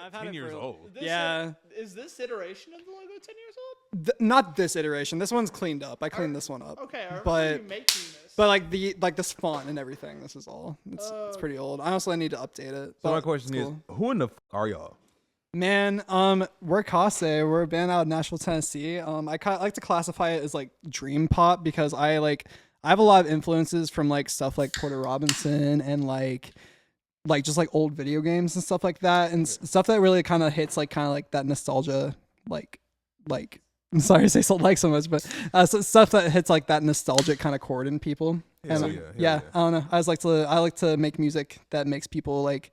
I've had 10 it years for, old. Yeah. Is this iteration of the logo 10 years old? Not this iteration. This one's cleaned up. I cleaned this one up. Okay, I remember But you making this. but like this font and everything. This is all. It's pretty old. I also need to update it. So but my question it's is, cool. who in the are y'all? Man, we're Kasei. We're a band out of Nashville, Tennessee. I like to classify it as like dream pop because I have a lot of influences from like stuff like Porter Robinson and like just like old video games and stuff like that, and stuff that really kind of hits like that nostalgia like I'm sorry to say so much, but stuff that hits like that nostalgic kind of chord in people. Hell And yeah. I don't know. I like to make music that makes people like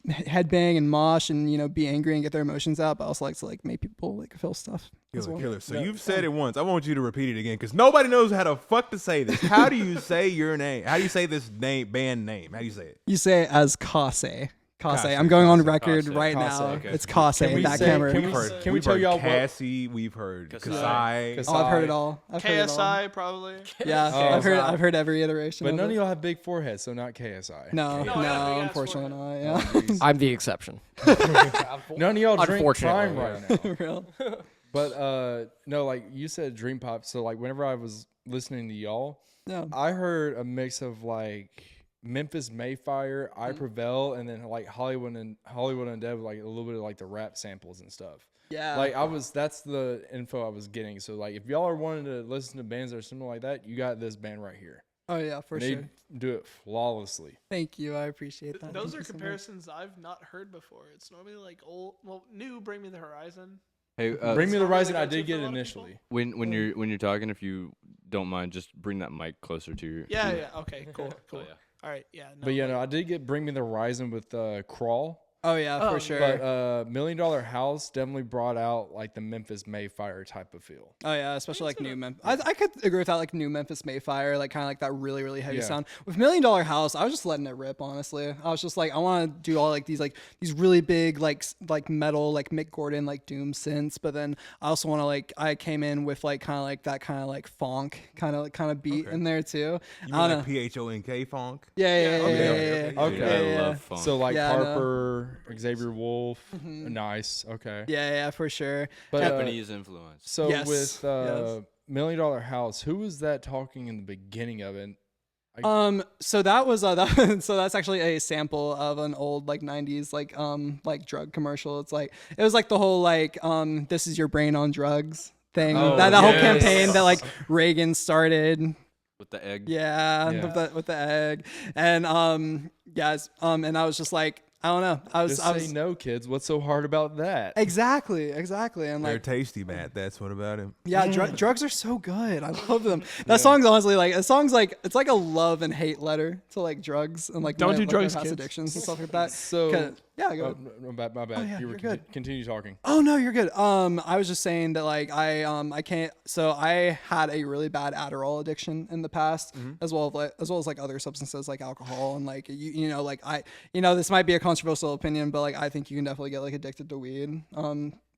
headbang and mosh and be angry and get their emotions out, but I also like to like make people like feel stuff as well. Killer. So you've said it once. I want you to repeat it again because nobody knows how the fuck to say this. How do you say your name? How do you say this band name? How do you say it? You say it as Kasei. Kasei, I'm going on Kasei, record Kasei. right Kasei, now. okay. It's Kasei. That camera. Can we tell y'all what? Cassie? We've heard Kasei. Oh, I've heard it all. I've heard it all. KSI probably. Yeah, Oh, I've heard every iteration. But of none of it. y'all have big foreheads, so not KSI. No, No, I got a big ass unfortunately forehead. not. Yeah. I'm the exception. None of y'all drink Unfortunately, prime right now. Real. But no, like you said, dream pop. So like whenever I was listening to y'all, Yeah. I heard a mix of like Memphis Mayfire, I Prevail, and then like Hollywood Undead with like a little bit of like the rap samples and stuff. Yeah. Like that's the info I was getting. So like if y'all are wanting to listen to bands that are similar like that, you got this band right here. Oh yeah, for And sure. they do it flawlessly. Thank you. I appreciate that. Those Thank are you so much. comparisons I've not heard before. It's normally like new Bring Me the Horizon. Hey, Bring Me the not Horizon, really I go-to did for get a lot of initially. when you're talking, if you don't mind, just bring that mic closer to your. Yeah, yeah. Okay, cool. yeah. All right, yeah. No, But yeah, no, I did get Bring Me the Horizon with Crawl. Oh yeah, for sure. But $1 Million House definitely brought out like the Memphis Mayfire type of feel. Oh yeah, especially like new Memphis. I could agree with that, like new Memphis Mayfire, like kind of like that really really heavy Yeah. sound. With $1 Million House, I was just letting it rip. Honestly, I was just like, I want to do all like these really big like metal like Mick Gordon like doom synths, but then I also want to I came in with like kind of like that kind of like funk kind of beat in there too. You I mean don't know. like PHONK funk? Yeah. Okay. I Yeah. love funk. So like Yeah, I know. Harper, Xavier Wolf, nice. Okay. Yeah, for sure. But Japanese influence. so Yes, with yes. $1 Million House, who was that talking in the beginning of it? So that was so that's actually a sample of an old like 90s like drug commercial. It was like the whole this is your brain on drugs thing. Oh, that whole yes. campaign that like Reagan started. With the egg. Yeah. With the egg. And and I was just like, I don't know. I was no, kids. What's so hard about that? Exactly. And They're like tasty, Matt. That's what about him. yeah, drugs are so good. I love them. That song's honestly it's like a love and hate letter to like drugs and like Don't do drugs, past kids. addictions and stuff like that. So Yeah, go oh, ahead. no, my bad. yeah, you were you're good. continue talking. Oh no, you're good. I was just saying that like I can't. So I had a really bad Adderall addiction in the past, as well as like other substances like alcohol and like this might be a controversial opinion, but like I think you can definitely get like addicted to weed.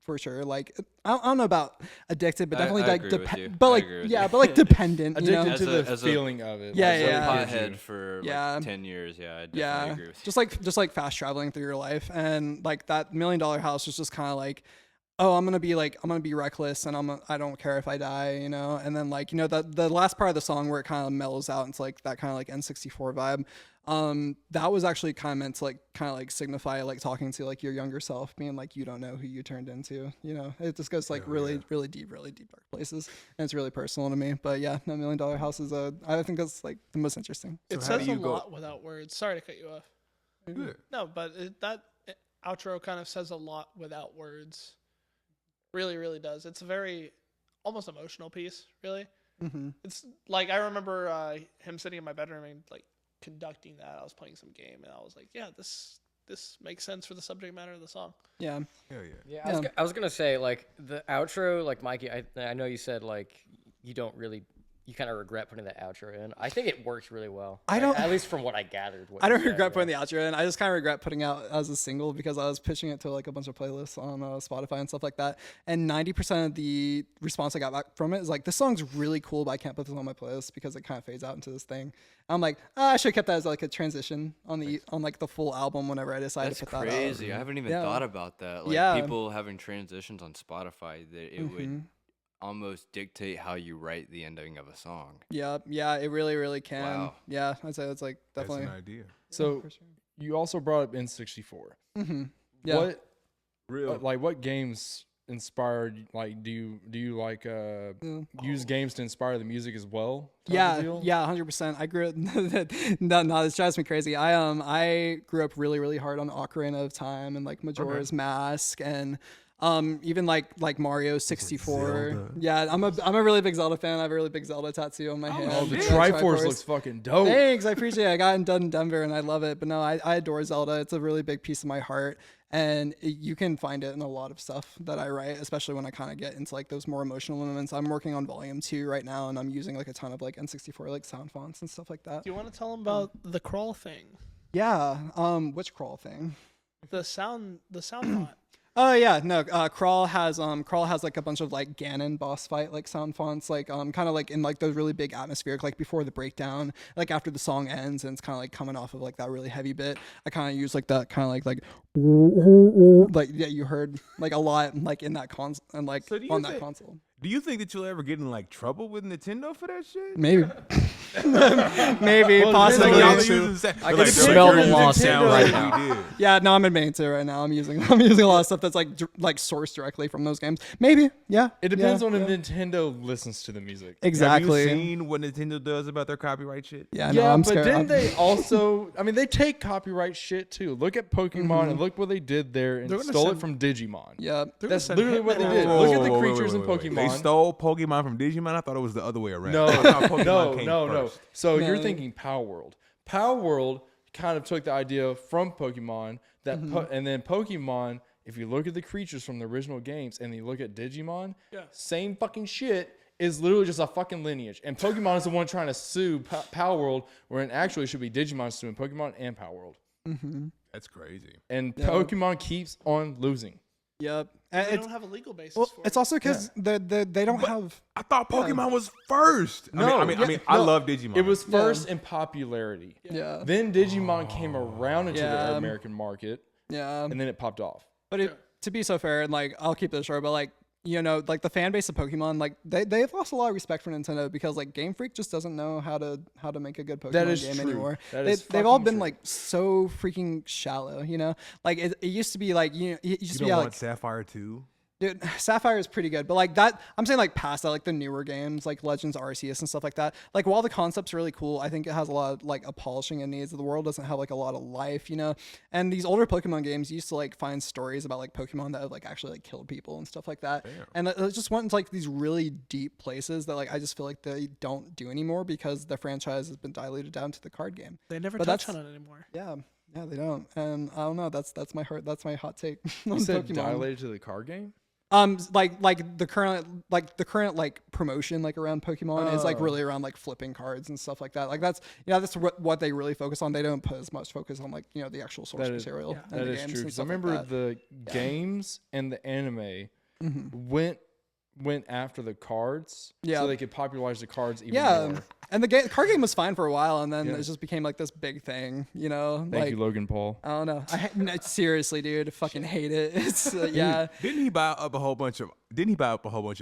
For sure. Like I don't know about addicted, but definitely I like agree with you. but I like agree with yeah, you. but like dependent. You know? Addicted to As the a- feeling of it. Yeah, like, yeah. what it gives you. Pothead for Yeah. 10 years. Yeah, I definitely Yeah, agree with you. just like fast traveling through your life, and like that $1 Million House was just kind of like, oh, I'm gonna be reckless, and I don't care if I die, and then like the last part of the song where it kind of mellows out into like that kind of like N64 vibe. That was actually kind of meant to like kind of like signify like talking to like your younger self, being like you don't know who you turned into. It just goes like really deep dark places, and it's really personal to me. But yeah, $1 Million House is I think that's like the most interesting. It how says do a you go- lot without words. Sorry to cut you off. Good. No, but that outro kind of says a lot without words. Really, really does. It's a very almost emotional piece. Really, it's like I remember him sitting in my bedroom and like conducting that. I was playing some game and I was like, yeah, this makes sense for the subject matter of the song. Yeah. Hell yeah. Yeah, I was gonna say like the outro, like Mikey. I know you said like you don't really you kind of regret putting that outro in. I think it works really well. I don't- at least from what I gathered. I don't regret putting the outro in. I just kind of regret putting out as a single because I was pitching it to like a bunch of playlists on Spotify and stuff like that. And 90% of the response I got back from it is like, this song's really cool, but I can't put this on my playlist because it kind of fades out into this thing. I'm like, I should have kept that as like a transition on like the full album whenever I decided That's to put that out. crazy. I haven't even Yeah. thought about that. Like Yeah. people having transitions on Spotify, that it would almost dictate how you write the ending of a song. Yeah, it really, really can. Wow. Yeah, I'd say it's like That's definitely. an idea. So for sure. you also brought up N64. Yeah. What Real. like what games inspired? Like, do you like use games to inspire the music as well? type of deal? Yeah, 100%. I grew up. No, this drives me crazy. I grew up really, really hard on Ocarina of Time and like Majora's Mask and even like Mario 64. Zelda. Yeah, I'm a really big Zelda fan. I have a really big Zelda tattoo on my hand. Oh, the Yeah, Triforce looks fucking dope. Thanks, I appreciate it. I got it done in Denver and I love it. But no, I adore Zelda. It's a really big piece of my heart. And you can find it in a lot of stuff that I write, especially when I kind of get into like those more emotional moments. I'm working on volume 2 right now, and I'm using like a ton of like N64 like sound fonts and stuff like that. Do you want to tell them about the crawl thing? Yeah. Which crawl thing? The sound font. Oh yeah, no. Crawl has like a bunch of like Ganon boss fight like sound fonts, like kind of like in like those really big atmospheric, like before the breakdown, like after the song ends and it's kind of like coming off of like that really heavy bit. I kind of use like that kind of like yeah, you heard like a lot like in that console and like So do you on that think- console. Do you think that you'll ever get in like trouble with Nintendo for that shit? Maybe, maybe, Well, possibly. Like, y'all are Like, using sa- I like, can they're smell like, the yours lawsuit sound right like now. we did. Yeah, no, I'm admitting to it right now. I'm using a lot of stuff that's like like sourced directly from those games. Maybe, yeah. It depends yeah, on if yeah. Nintendo listens to the music. Exactly. Have you seen what Nintendo does about their copyright shit? Yeah, no, I'm but scared. didn't they also? I mean, they take copyright shit too. Look at Pokemon and look what they did there and They're gonna stole it send- from Digimon. Yeah. That's send literally what they Hitman did. out. Look at the Whoa, creatures in wait. Pokemon. They stole Pokemon from Digimon. I thought it was the other way around. No, I thought Pokemon no, came no. first. So No. you're thinking Power World. Power World kind of took the idea from Pokemon that, and then Pokemon. If you look at the creatures from the original games and you look at Digimon, same fucking shit is literally just a fucking lineage. And Pokemon is the one trying to sue Power World, where it actually should be Digimon suing Pokemon and Power World. That's crazy. And Pokemon keeps on losing. Yep. They It's, don't have a legal basis well, for it's it. also because they don't have. I thought Pokemon was first. No, I mean, I no. love Digimon. It was first in popularity. Yeah. Then Digimon came around into Yeah. the American market, Yeah. and then it popped off. But to be so fair, and like I'll keep this short, but like you know, like the fan base of Pokemon, like they've lost a lot of respect for Nintendo because like Game Freak just doesn't know how to make a good Pokemon That is game true. anymore. That is They've all fucking been true. like so freaking shallow, you know. Like it used to be like it used You to don't be want like Sapphire 2? dude, Sapphire is pretty good, but like that, I'm saying like past that, like the newer games, like Legends Arceus and stuff like that. Like while the concept's really cool, I think it has a lot of like a polishing it needs. The world doesn't have like a lot of life, you know. And these older Pokemon games used to like find stories about like Pokemon that have like actually like killed people and stuff like that. And it just went into like these really deep places that like I just feel like they don't do anymore because the franchise has been diluted down to the card game. They never but touch that's- on it anymore. Yeah. Yeah, they don't. And I don't know. That's my hot take on You said Pokemon. dilated to the card game? Like the current like promotion like around Pokemon is like Oh. really around like flipping cards and stuff like that. Like that's that's what they really focus on. They don't put as much focus on like the actual source That is- material. in That the is games true. and Because I stuff like remember that. the games and the anime went after the cards, Yeah. so they could popularize the cards even yeah, more. and the card game was fine for a while, and then Yeah. it just became like this big thing. You know, Thank like you, Logan Paul. I don't know. No, seriously, dude, I fucking hate it. It's yeah. Didn't he buy up a whole bunch of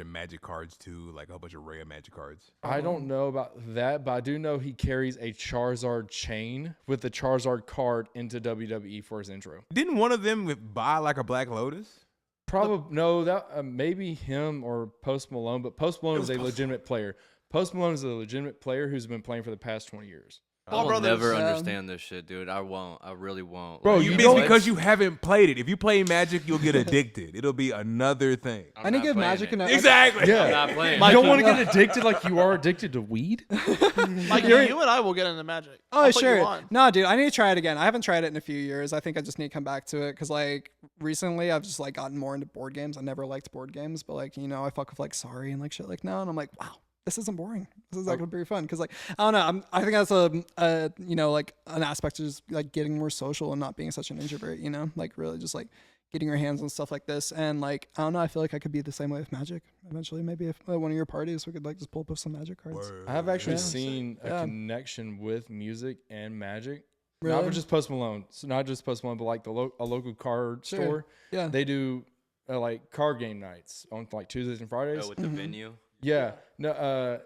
Magic cards too, like a whole bunch of rare Magic cards? I don't know about that, but I do know he carries a Charizard chain with the Charizard card into WWE for his intro. Didn't one of them buy like a Black Lotus? Probably no, that maybe him or Post Malone, but Post Malone is a legitimate player. Post Malone is a legitimate player who's been playing for the past 20 years. I will Brothers, never yeah. understand this shit, dude. I won't. I really won't. Bro, Like, you It's know because you haven't played it. If you play Magic, you'll get addicted. It'll be another thing. I'm I need not to give playing Magic it. an Exactly. Yeah. I'm not playing. You don't want to get addicted like you are addicted to weed? Like you and I will get into Magic. Oh, I'll put sure. You on. No, dude, I need to try it again. I haven't tried it in a few years. I think I just need to come back to it because, like, recently I've just like gotten more into board games. I never liked board games, but like, I fuck with like Sorry and like shit like now, and I'm like, wow, this isn't boring. This is actually pretty fun. Cause like, I don't know. I think that's a, you know, like an aspect of just like getting more social and not being such an introvert, you know, like really just like getting your hands on stuff like this. And like, I don't know, I feel like I could be the same way with Magic eventually. Maybe if one of your parties, we could like just pull up some Magic cards. I have actually Yeah. seen a Yeah. connection with music and Magic. Really? Not just Post Malone, so not just Post Malone, but like a local card Sure. store. Yeah. They do like card game nights on like Tuesdays and Fridays. Oh, with the venue. Yeah, no,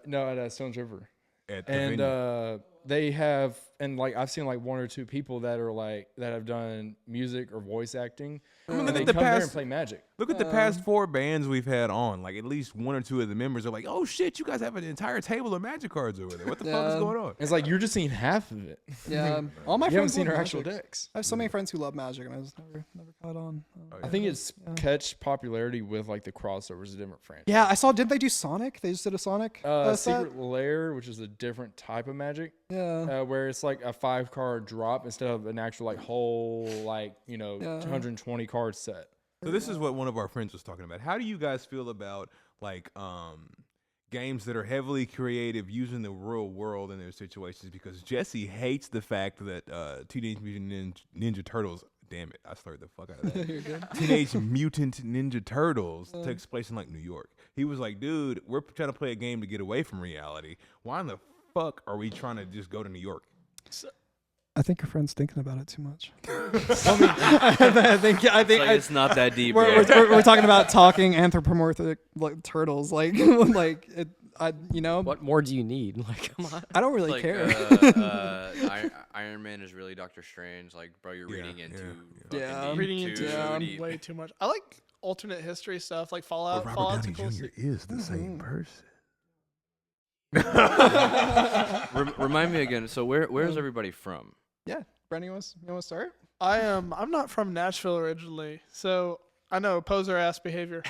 at Stones River, At the and venue. they have, and like I've seen like one or two people that are like that have done music or voice acting, mean, and look they at the come there and past- play Magic. Look at the past 4 bands we've had on. Like at least 1 or 2 of the members are like, "Oh shit, you guys have an entire table of Magic cards over there. What the fuck is Yeah. going on?" It's like you're just seeing half of it. Yeah. All my You haven't friends seen love our actual Magic. decks. I have so many friends who love Magic, and I just never caught on. I think it's catch popularity with like the crossovers of different franchises. Yeah, I saw. Didn't they do Sonic? They just did a Sonic set. Secret Lair, which is a different type of Magic, Yeah. where it's like a 5-card drop instead of an actual like whole like 120 card set. So this is what one of our friends was talking about. How do you guys feel about like games that are heavily creative using the real world in their situations? Because Jesse hates the fact that Teenage Mutant Ninja Turtles. Damn it, I slurred the fuck out of that. Teenage Mutant Ninja Turtles takes place in like New York. He was like, dude, we're trying to play a game to get away from reality. Why in the fuck are we trying to just go to New York? I think your friend's thinking about it too much. I think it's not that deep. We're, bro. we're talking about talking anthropomorphic like turtles, like like it. What more do you need? Like, come on. I don't really like, care. Iron Man is really Doctor Strange. Like, bro, you're reading into Yeah. fucking deep, Reading too into deep. way too much. I like alternate history stuff, like Fallout. Fallout's a cool is the same person. Remind me again. So where's everybody from? Yeah, Brendan, you want to start? I'm not from Nashville originally, so I know poser ass behavior.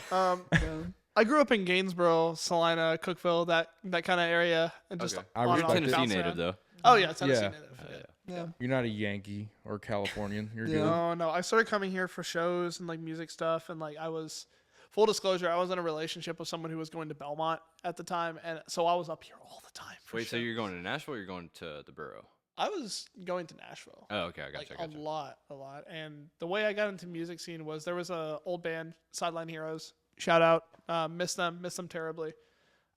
I grew up in Gainesboro, Salina, Cookville, that kind of area, and just Okay. on I and You're off, respect Tennessee bounce native around. though. Oh yeah, Tennessee Yeah. native. Yeah. You're not a Yankee or Californian. You're Yeah. good. No, I started coming here for shows and like music stuff, and like I was, full disclosure, I was in a relationship with someone who was going to Belmont at the time, and so I was up here all the time. For Wait, so shows. you're going to Nashville or you're going to the borough? I was going to Nashville. Oh, okay, I Like gotcha. a lot. And the way I got into music scene was there was a old band, Sideline Heroes. Shout out, miss them terribly.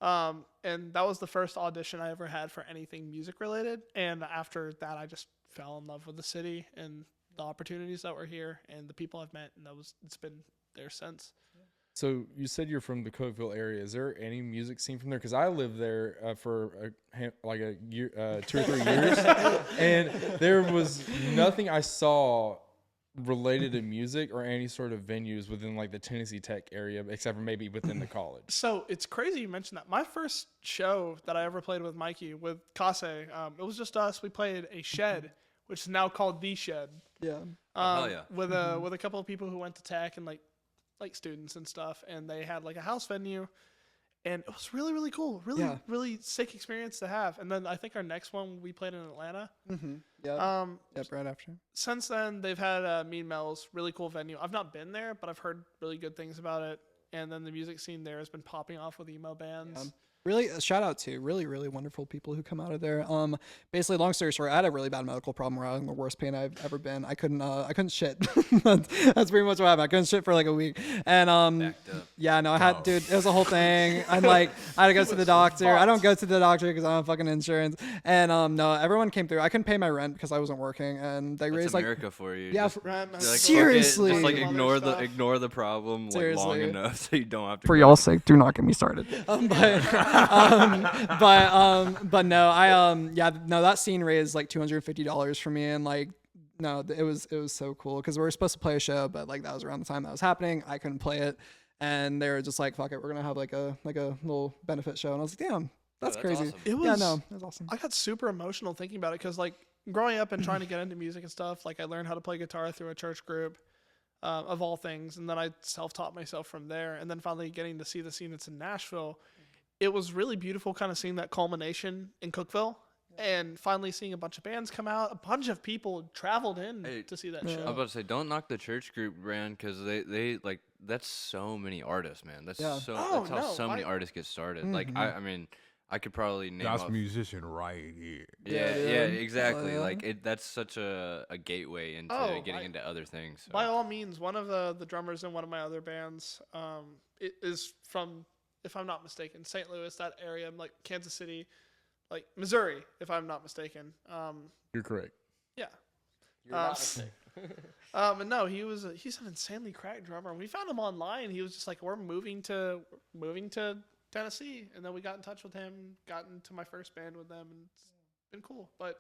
And that was the first audition I ever had for anything music related. And after that, I just fell in love with the city and the opportunities that were here and the people I've met, and it's been there since. So you said you're from the Cookville area. Is there any music scene from there? Because I lived there for like a year, 2 or 3 years, and there was nothing I saw related to music or any sort of venues within like the Tennessee Tech area, except for maybe within the college. So it's crazy you mentioned that. My first show that I ever played with Mikey, with Kasei, it was just us. We played a shed, which is now called The Shed. Yeah. hell yeah. With a couple of people who went to Tech and like students and stuff, and they had like a house venue, and it was really, really cool. Really, Yeah. really sick experience to have. And then I think our next one we played in Atlanta. Yeah. Yep. Right after. Since then they've had Mean Mel's, really cool venue. I've not been there, but I've heard really good things about it. And then the music scene there has been popping off with emo bands. Really, a shout out to really, really wonderful people who come out of there. Basically, long story short, I had a really bad medical problem where I was in the worst pain I've ever been. I couldn't shit. That's pretty much what happened. I couldn't shit for like a week. And Backed up. yeah, no, I had, dude, it was a whole thing. And like, I had to go to the doctor. I don't go to the doctor because I don't have fucking insurance. And no, everyone came through. I couldn't pay my rent because I wasn't working, and they That's raised like, America for you. yeah, Just, Rent, they're like, fuck it, seriously. just like Other ignore stuff. the problem like long Seriously. enough so you don't have to. for go. y'all's sake, do not get me started. But no, that scene raised like $250 for me, and like, no, it was so cool because we were supposed to play a show, but like that was around the time that was happening. I couldn't play it, and they were just like, "Fuck it, we're gonna have like a little benefit show," and I was like, "Damn, that's crazy." awesome. It was, yeah, no, it was awesome. I got super emotional thinking about it because, like, growing up and trying to get into music and stuff, like, I learned how to play guitar through a church group, of all things, and then I self-taught myself from there, and then finally getting to see the scene that's in Nashville. It was really beautiful, kind of seeing that culmination in Cookville, and finally seeing a bunch of bands come out. A bunch of people traveled in Hey, to see that I was show. about to say, don't knock the church group brand because they like that's so many artists, man. That's Yeah. so Oh, that's how no, so many artists get started. Like I mean, I could probably name gospel off. musician right here. Yeah, dude. yeah, exactly. Yeah. Like that's such a gateway into Oh, getting into other things. So. By all means, one of the drummers in one of my other bands, it is from, if I'm not mistaken, St. Louis, that area, like Kansas City, like Missouri, if I'm not mistaken. You're correct. Yeah. You're not mistaken. And no, he's an insanely cracked drummer. We found him online. He was just like, we're moving to Tennessee, and then we got in touch with him, got into my first band with them, and it's been cool. But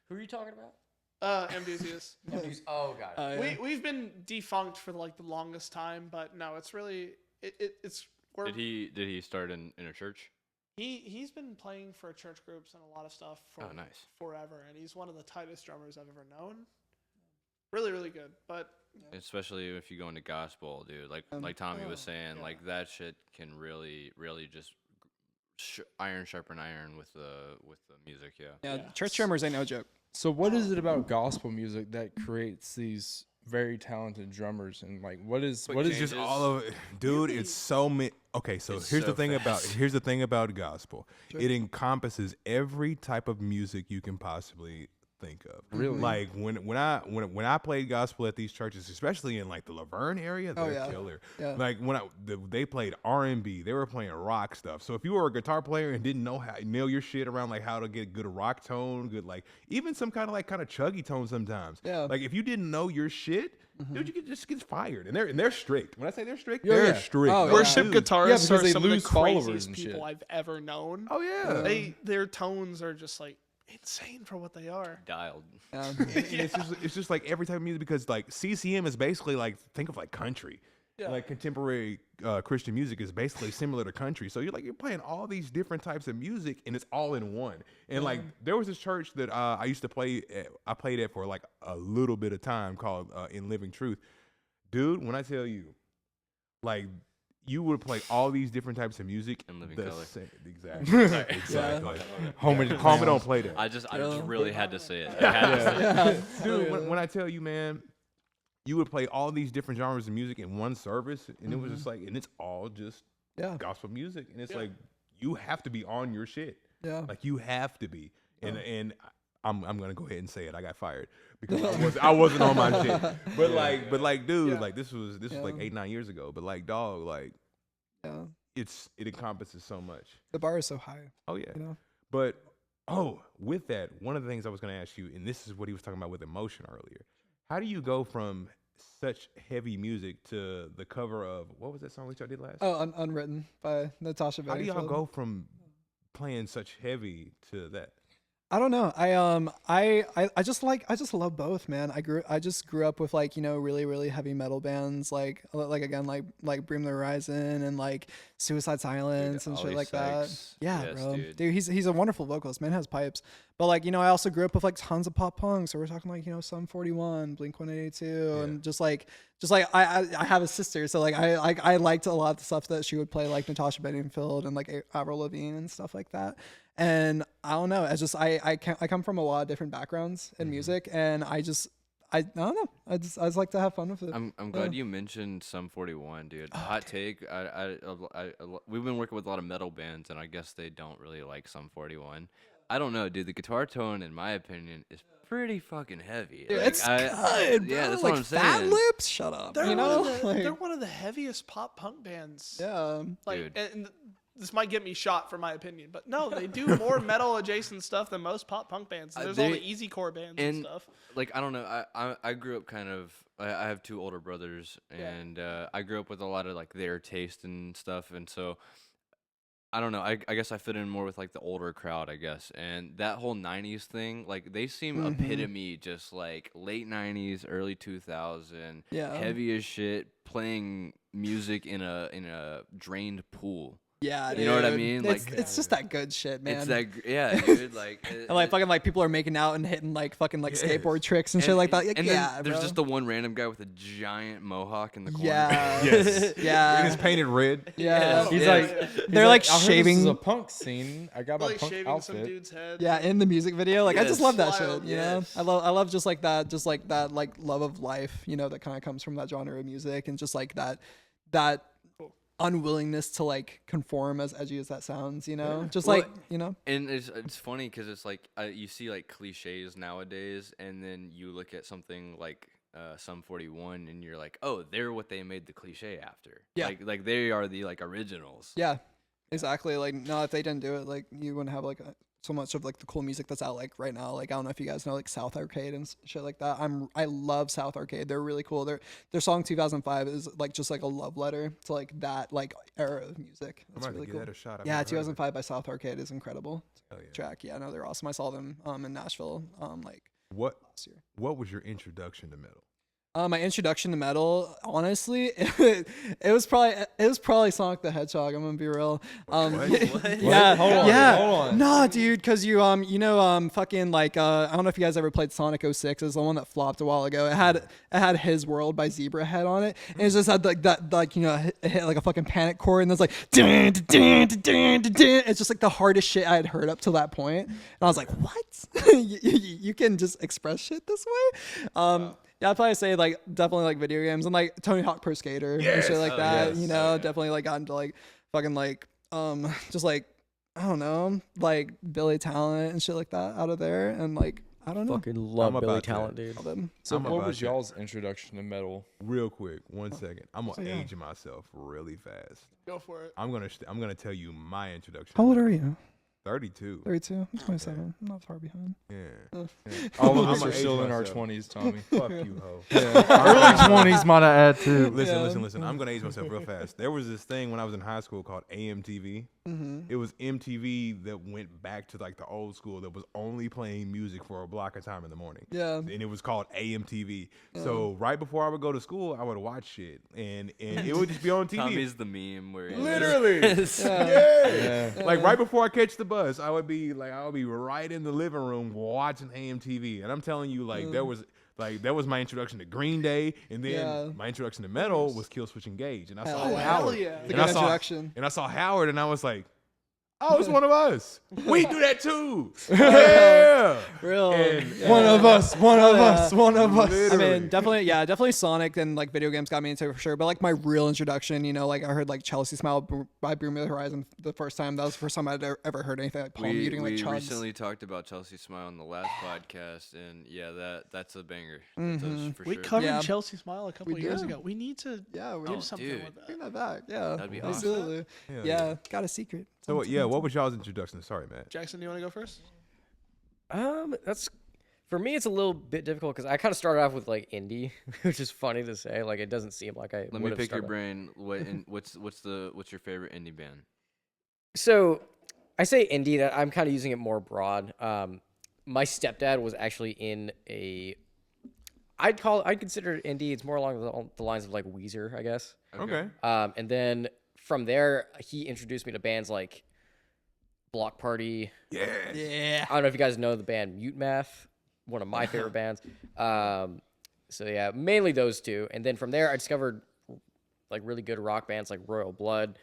Who are you talking about? Amnesius. Oh, God. We've been defunct for like the longest time, but no, it's really it's we're, Did he start in a church? he's been playing for church groups and a lot of stuff for Oh, nice. forever, and he's one of the tightest drummers I've ever known. Really, really good. But Especially if you go into gospel, dude. Like Tommy was saying, yeah. like that shit can really just iron sharpen iron with the music. Yeah. Yeah, Yeah. church drummers ain't no joke. So what is it about gospel music that creates these very talented drummers, and like what is Quick Just changes. all of it, dude. It's so many. Okay, so It's here's so the thing fast. about gospel. It encompasses every type of music you can possibly think of. Really? Like when I played gospel at these churches, especially in like the Laverne area, they're yeah. killer. Yeah. Like when they played R&B, they were playing rock stuff. So if you were a guitar player and didn't know how to nail your shit around like how to get good rock tone, good like even some kind of chuggy tone sometimes. Yeah. Like if you didn't know your shit, dude, you could just get fired. And they're strict. When I say they're strict, Yeah, they're yeah. strict. Oh, Like, yeah. worship dude. Yeah, guitarists because are they some of the lose followers craziest and people shit. I've ever known. Oh yeah. Their tones are just like insane for what they are. Dialed. Yeah. And it's just like every type of music because like CCM is basically like think of like country. Yeah. Like contemporary Christian music is basically similar to country. So you're playing all these different types of music and it's all in one. And like there was this church that I used to play at, I played at for like a little bit of time called In Living Truth. Dude, when I tell you, like you would play all these different types of music In living the color. Exactly. Exactly. Homie don't play that. I just Yeah. really had to say it. I had to say it. Dude, when I tell you, man, you would play all these different genres of music in one service, and it was just like, and it's all just Yeah. gospel music, and it's like you have to be on your shit, Yeah. like you have to be, and I'm gonna go ahead and say it, I got fired because I wasn't on my shit, but like dude, Yeah. like this was like 8-9 years ago, but like dog, like Yeah. it encompasses so much. The bar is so high, Oh yeah. you know? But with that, one of the things I was going to ask you, and this is what he was talking about with emotion earlier. How do you go from such heavy music to the cover of what was that song we did last? Oh, Unwritten by Natasha How do y'all Bedingfield. go from playing such heavy to that? I don't know. I just love both, man. I just grew up with like, you know, really, really heavy metal bands like again, like Bring the Horizon and like Suicide Silence and shit Ollie like that. Sykes. Yeah, Yes, bro. dude. He's a wonderful vocalist. Man has pipes. But like, you know, I also grew up with like tons of pop punk. So we're talking like, you know, Sum 41, Blink 182, and just like I have a sister, so like I liked a lot of the stuff that she would play, like Natasha Bedingfield and like Avril Lavigne and stuff like that. And I don't know. It's just I come from a lot of different backgrounds in music, and I don't know. I just like to have fun with it. I'm glad you mentioned Sum 41, dude. Hot take. We've been working with a lot of metal bands, and I guess they don't really like Sum 41. I don't know, dude. The guitar tone, in my opinion, is pretty fucking heavy. Dude, Like, it's good, bro. Yeah, that's like what I'm saying. Fat Lips, shut up. They're You know, they're one of the heaviest pop punk bands. yeah. Like, Dude. and this might get me shot for my opinion, but no, they do more metal adjacent stuff than most pop punk bands. There's all they- the easy core bands and stuff. Like, I don't know. I grew up kind of. I have two older brothers, and I grew up with a lot of like their taste and stuff, and so. I don't know. I guess I fit in more with like the older crowd, I guess. And that whole 90s thing, like they seem epitome just like late 90s, early 2000, Yeah. heavy as shit, playing music in a drained pool. Yeah, You know what I dude. mean? It's, Like- it's just that good shit, man. It's that yeah, dude, like and like fucking like people are making out and hitting like fucking like skateboard tricks and shit like that. Like, and yeah, then there's bro. just the one random guy with a giant mohawk in the corner. Yeah. Yes. Yeah. And it's painted red. Yeah. He's Yeah. like, They're like I heard shaving- This is a punk scene. I got my Like punk shaving some outfit. dude's head. Yeah, in the music video, like I just Yes. love that Wild, shit. You yes. know, I love just like that like love of life. You know, that kind of comes from that genre of music, and just like that unwillingness to like conform, as edgy as that sounds, you know, just Well, like, you know. And it's funny because it's like you see like cliches nowadays, and then you look at something like Sum 41, and you're like, oh, they're what they made the cliche after. Yeah. Like they are the like originals. Yeah, exactly. Like, no, if they didn't do it, like, you wouldn't have like so much of like the cool music that's out like right now. Like, I don't know if you guys know like South Arcade and shit like that. I love South Arcade. They're really cool. Their song 2005 is like just like a love letter to like that like era of music. It's really give cool. that a shot. I've Yeah, never heard of it. 2005 by South Arcade is incredible. Hell yeah. Track. Yeah, no, they're awesome. I saw them in Nashville like What last year. What was your introduction to metal? My introduction to metal, honestly, it was probably Sonic the Hedgehog. I'm gonna be real. What? Yeah, Hold on, yeah. hold on. Nah, dude, cause fucking like I don't know if you guys ever played Sonic 06. It's the one that flopped a while ago. It had His World by Zebra Head on it, and it just had like that, like, you know, it hit like a fucking panic chord, and there's like dun, dun, dun, dun, dun, dun. It's just like the hardest shit I had heard up till that point, and I was like, what? you can just express shit this way? Yeah, I'd probably say like definitely like video games and like Tony Hawk Pro Skater and shit like that. yes. You know, definitely like got into like fucking like just like, I don't know, like Billy Talent and shit like that out of there, and like, I don't know. Fucking love I'm Billy about Talent, that. dude. All them. So I'm what about was that. y'all's introduction to metal? Real quick, 1 second. I'm gonna yeah. age myself really fast. Go for it. I'm gonna tell you my introduction. How old are you? 32. 32. I'm 27. I'm not far behind. Yeah. All of I'm us gonna are still age in our myself. 20s, Tommy. Fuck you, ho. Early 20s might I add too. Listen. I'm gonna age myself real fast. There was this thing when I was in high school called AMTV. It was MTV that went back to like the old school that was only playing music for a block of time in the morning. Yeah. And it was called AMTV. So right before I would go to school, I would watch shit, and it would just be on TV. Tommy's the meme where Literally. Yeah. Like right before I catch the bus, I would be right in the living room watching AMTV, and I'm telling you, like that was my introduction to Green Day, and then my introduction to metal was Killswitch Engage, and I saw Hell yeah. Howard, yeah. It's a good introduction. and I saw Howard, and I was like, oh, it's one of us. We do that too. Yeah. Real. And- One of us. One of us. One of us. I Literally. mean, definitely Sonic and like video games got me into it for sure. But like my real introduction, you know, like I heard like Chelsea Smile by Bring Me the Horizon the first time. That was the first time I'd ever heard anything like palm muting like we chugs. recently talked about Chelsea Smile in the last podcast, and yeah, that's a banger. That's for We sure. covered Yeah. Chelsea Smile a couple We years did. ago. We need to Yeah, we do Oh, something dude. with that. bring that back. Yeah, That'd be awesome. absolutely. Hell Yeah, got a secret. So what was y'all's introduction? Sorry, Matt. Jackson, do you want to go first? That's for me. It's a little bit difficult because I kind of started off with like indie, which is funny to say. Like it doesn't seem like I. Let me pick your brain. What's your favorite indie band? So I say indie. That I'm kind of using it more broad. My stepdad was actually in a. I'd consider it indie. It's more along the lines of like Weezer, I guess. Okay. And then from there, he introduced me to bands like Block Party. Yeah. I don't know if you guys know the band Mute Math, one of my favorite bands. So yeah, mainly those two. And then from there, I discovered like really good rock bands like Royal Blood,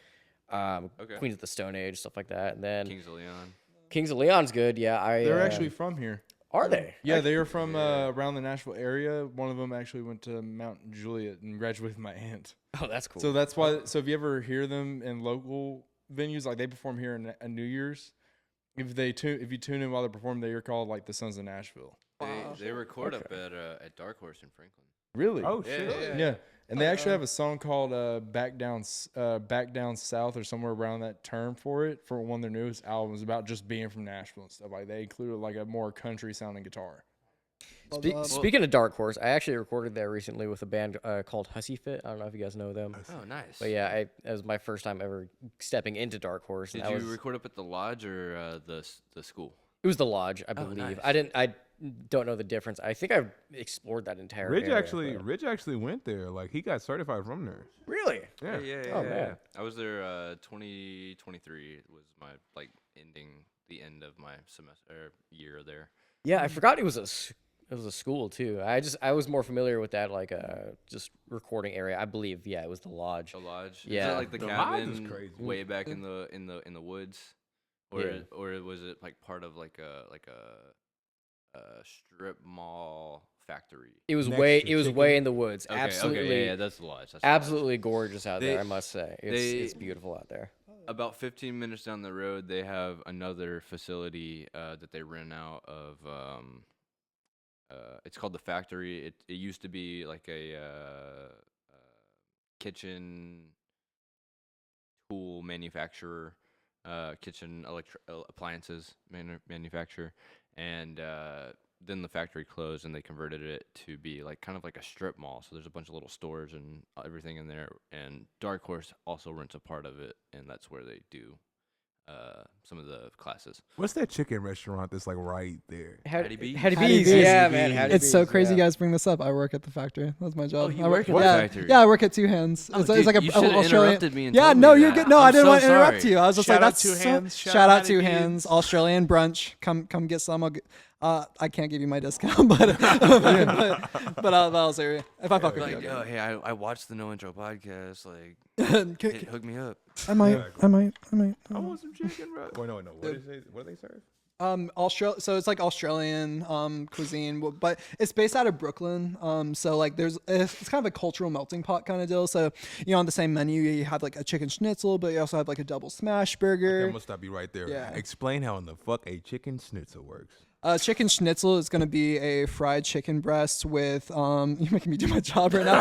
Queens of the Stone Age, stuff like that. And then Kings of Leon. Kings of Leon's good. Yeah, They're actually from here. are they? Yeah, they are from around the Nashville area. One of them actually went to Mount Juliet and graduated with my aunt. Oh, that's cool. So that's why. So if you ever hear them in local venues, like they perform here in New Year's, if you tune in while they're performing, they are called like the Sons of Nashville. They record up at Dark Horse in Franklin. Really? Oh shit. Yeah. And they actually have a song called Back Down South or somewhere around that term for it, for one of their newest albums about just being from Nashville and stuff. Like they included like a more country sounding guitar. Speaking of Dark Horse, I actually recorded there recently with a band called Hussy Fit. I don't know if you guys know them. Oh, nice. But yeah, it was my first time ever stepping into Dark Horse. Did and you record up at the lodge or the school? It was the lodge, I believe. nice. I don't know the difference. I think I've explored that entire Rich area, Rich actually went there. Like he got certified from there. Really? Yeah. Yeah. Oh, man. I was there 2023 was my the end of my semester or year there. Yeah, I forgot it was a school too. I was more familiar with that like just recording area. I believe it was the lodge. The lodge. Yeah. Is that like the lodge is cabin crazy. way back in the woods? Or Yeah. or was it like part of like a strip mall factory. It was Next way to it was chicken. way in the woods. Okay, Absolutely, yeah, that's lush. That's absolutely gorgeous out there. They- I must say, they- it's beautiful out there. About 15 minutes down the road, they have another facility that they rent out of. It's called the factory. It used to be like a kitchen tool manufacturer, kitchen appliances manufacturer, and then the factory closed and they converted it to be like kind of like a strip mall. So there's a bunch of little stores and everything in there. And Dark Horse also rents a part of it, and that's where they do some of the classes. What's that chicken restaurant that's like right there? Hattie B's. Hattie Hattie B's, B's. yeah, Hattie man. B's. Hattie It's so B's, crazy you yeah. guys bring this up. I work at the factory. That's my job. you I work at the yeah, factory? Yeah, I work at Two Hands. Oh, It's dude, like you a should've Australian. interrupted me and Yeah, told me no, you're that. good. No, I'm I didn't so want to interrupt sorry. you. I was just Shout like, out that's Two so, Hands. shout out Hattie Two B's. Hands. Australian brunch. Come get some. I can't give you my discount, but I'll say if I fuck with Like, you. yo, hey, I watched the No Intro podcast. Like, Okay. hook me up. I might. I want some chicken, bro. Wait, no. What do they serve? Australia. So it's like Australian cuisine, but it's based out of Brooklyn. So like it's kind of a cultural melting pot kind of deal. So on the same menu you have like a chicken schnitzel, but you also have like a double smash burger. I'm gonna stop you right there. Yeah. Explain how in the fuck a chicken schnitzel works. Chicken schnitzel is going to be a fried chicken breast with you're making me do my job right now.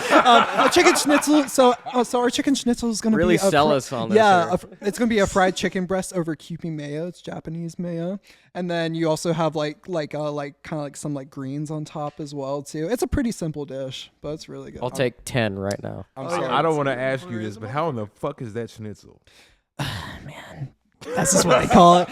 A chicken schnitzel. So our chicken schnitzel is going to Really be sell us on this. Yeah, here. it's going to be a fried chicken breast over Kewpie mayo. It's Japanese mayo, and then you also have like kind of like some like greens on top as well too. It's a pretty simple dish, but it's really good. I'll take 10 right now. I'm sorry. I don't want to ask you this, but how in the fuck is that schnitzel? That's just what they call it.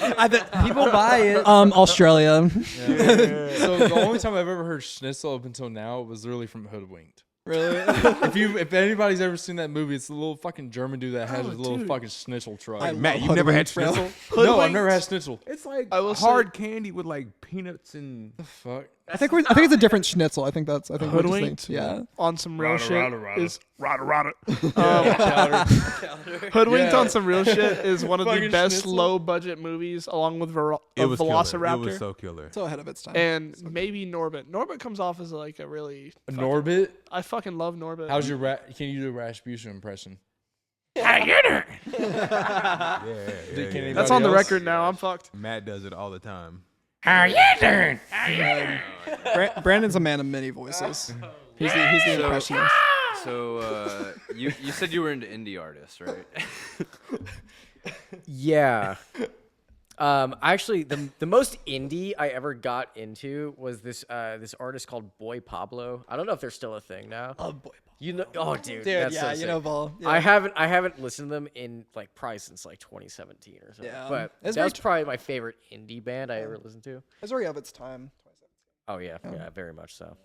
People buy it. Australia. So the only time I've ever heard schnitzel up until now was really from Hoodwinked. Really? If anybody's ever seen that movie, it's the little fucking German dude that has a little fucking schnitzel truck. I Matt, love you've never had Hoodwinked, bro. schnitzel? No, I've never had schnitzel. It's like I will hard candy with like peanuts and. Fuck. I think it's a different schnitzel. I think we're just Hoodwinked. saying- Yeah. On some real shit is rada. Chowder. Hoodwinked Yeah. on some real shit is one of the Fucking best schnitzel. low budget movies, along with It was Velociraptor. killer. It was so killer. So ahead of its time. and maybe Norbit. Norbit comes off as like a really. Norbit. I fucking love Norbit. How's your can you do a Rasputin impression? Yeah. That's on the else? record now. I'm fucked. Matt does it all the time. Brandon's a man of many voices. He's the impressionist. So you said you were into indie artists, right? Yeah. Actually, the most indie I ever got into was this artist called Boy Pablo. I don't know if they're still a thing now. Oh boy. You know? Oh, dude. Dude, that's yeah, so you know sick. Vol. Yeah. I haven't listened to them in like probably since like 2017 or something. Yeah. But It's that was very probably my favorite indie band I ever listened to. It's already of its time. Oh yeah, yeah, very much so.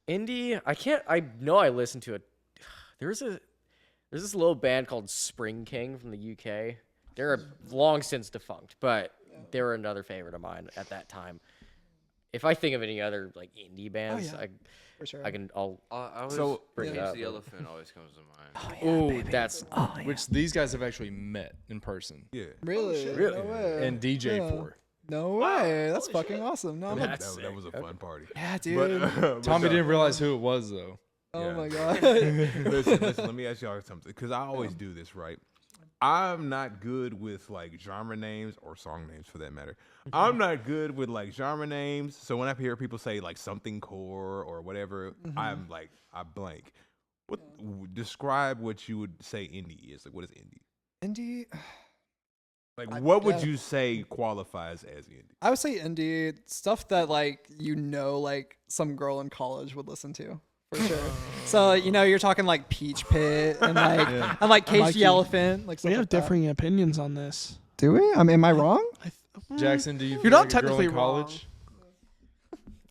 Indie, I know I listened to it. There's this little band called Spring King from the UK. They're long since defunct, but they were another favorite of mine at that time. If I think of any other like indie bands, yeah. For sure. I'll I was So- bring it Cage up. the Elephant always comes to mind. Oh, that's Which these guys have actually met in person Yeah. Really? Really? No way. and DJ Yeah. for. No way. That's fucking awesome. No, That, That's that was a fun party. yeah, dude. But Tommy didn't realize who it was though. Oh yeah. my god. listen, let me ask y'all something, because I always do this, right? I'm not good with like genre names or song names for that matter. I'm not good with like genre names. So when I hear people say like something core or whatever, I'm like, I blank. Describe what you would say indie is. Like, what is indie? Indie. Like, what would yeah. you say qualifies as indie? I would say indie stuff that like like some girl in college would listen to for sure. So you're talking like Peach Pit and like and like Cage Mikey, the Elephant. Like We stuff have like that. differing opinions on this. Do we? I mean, am I wrong? Jackson, do you? You're feel not like a girl technically in college?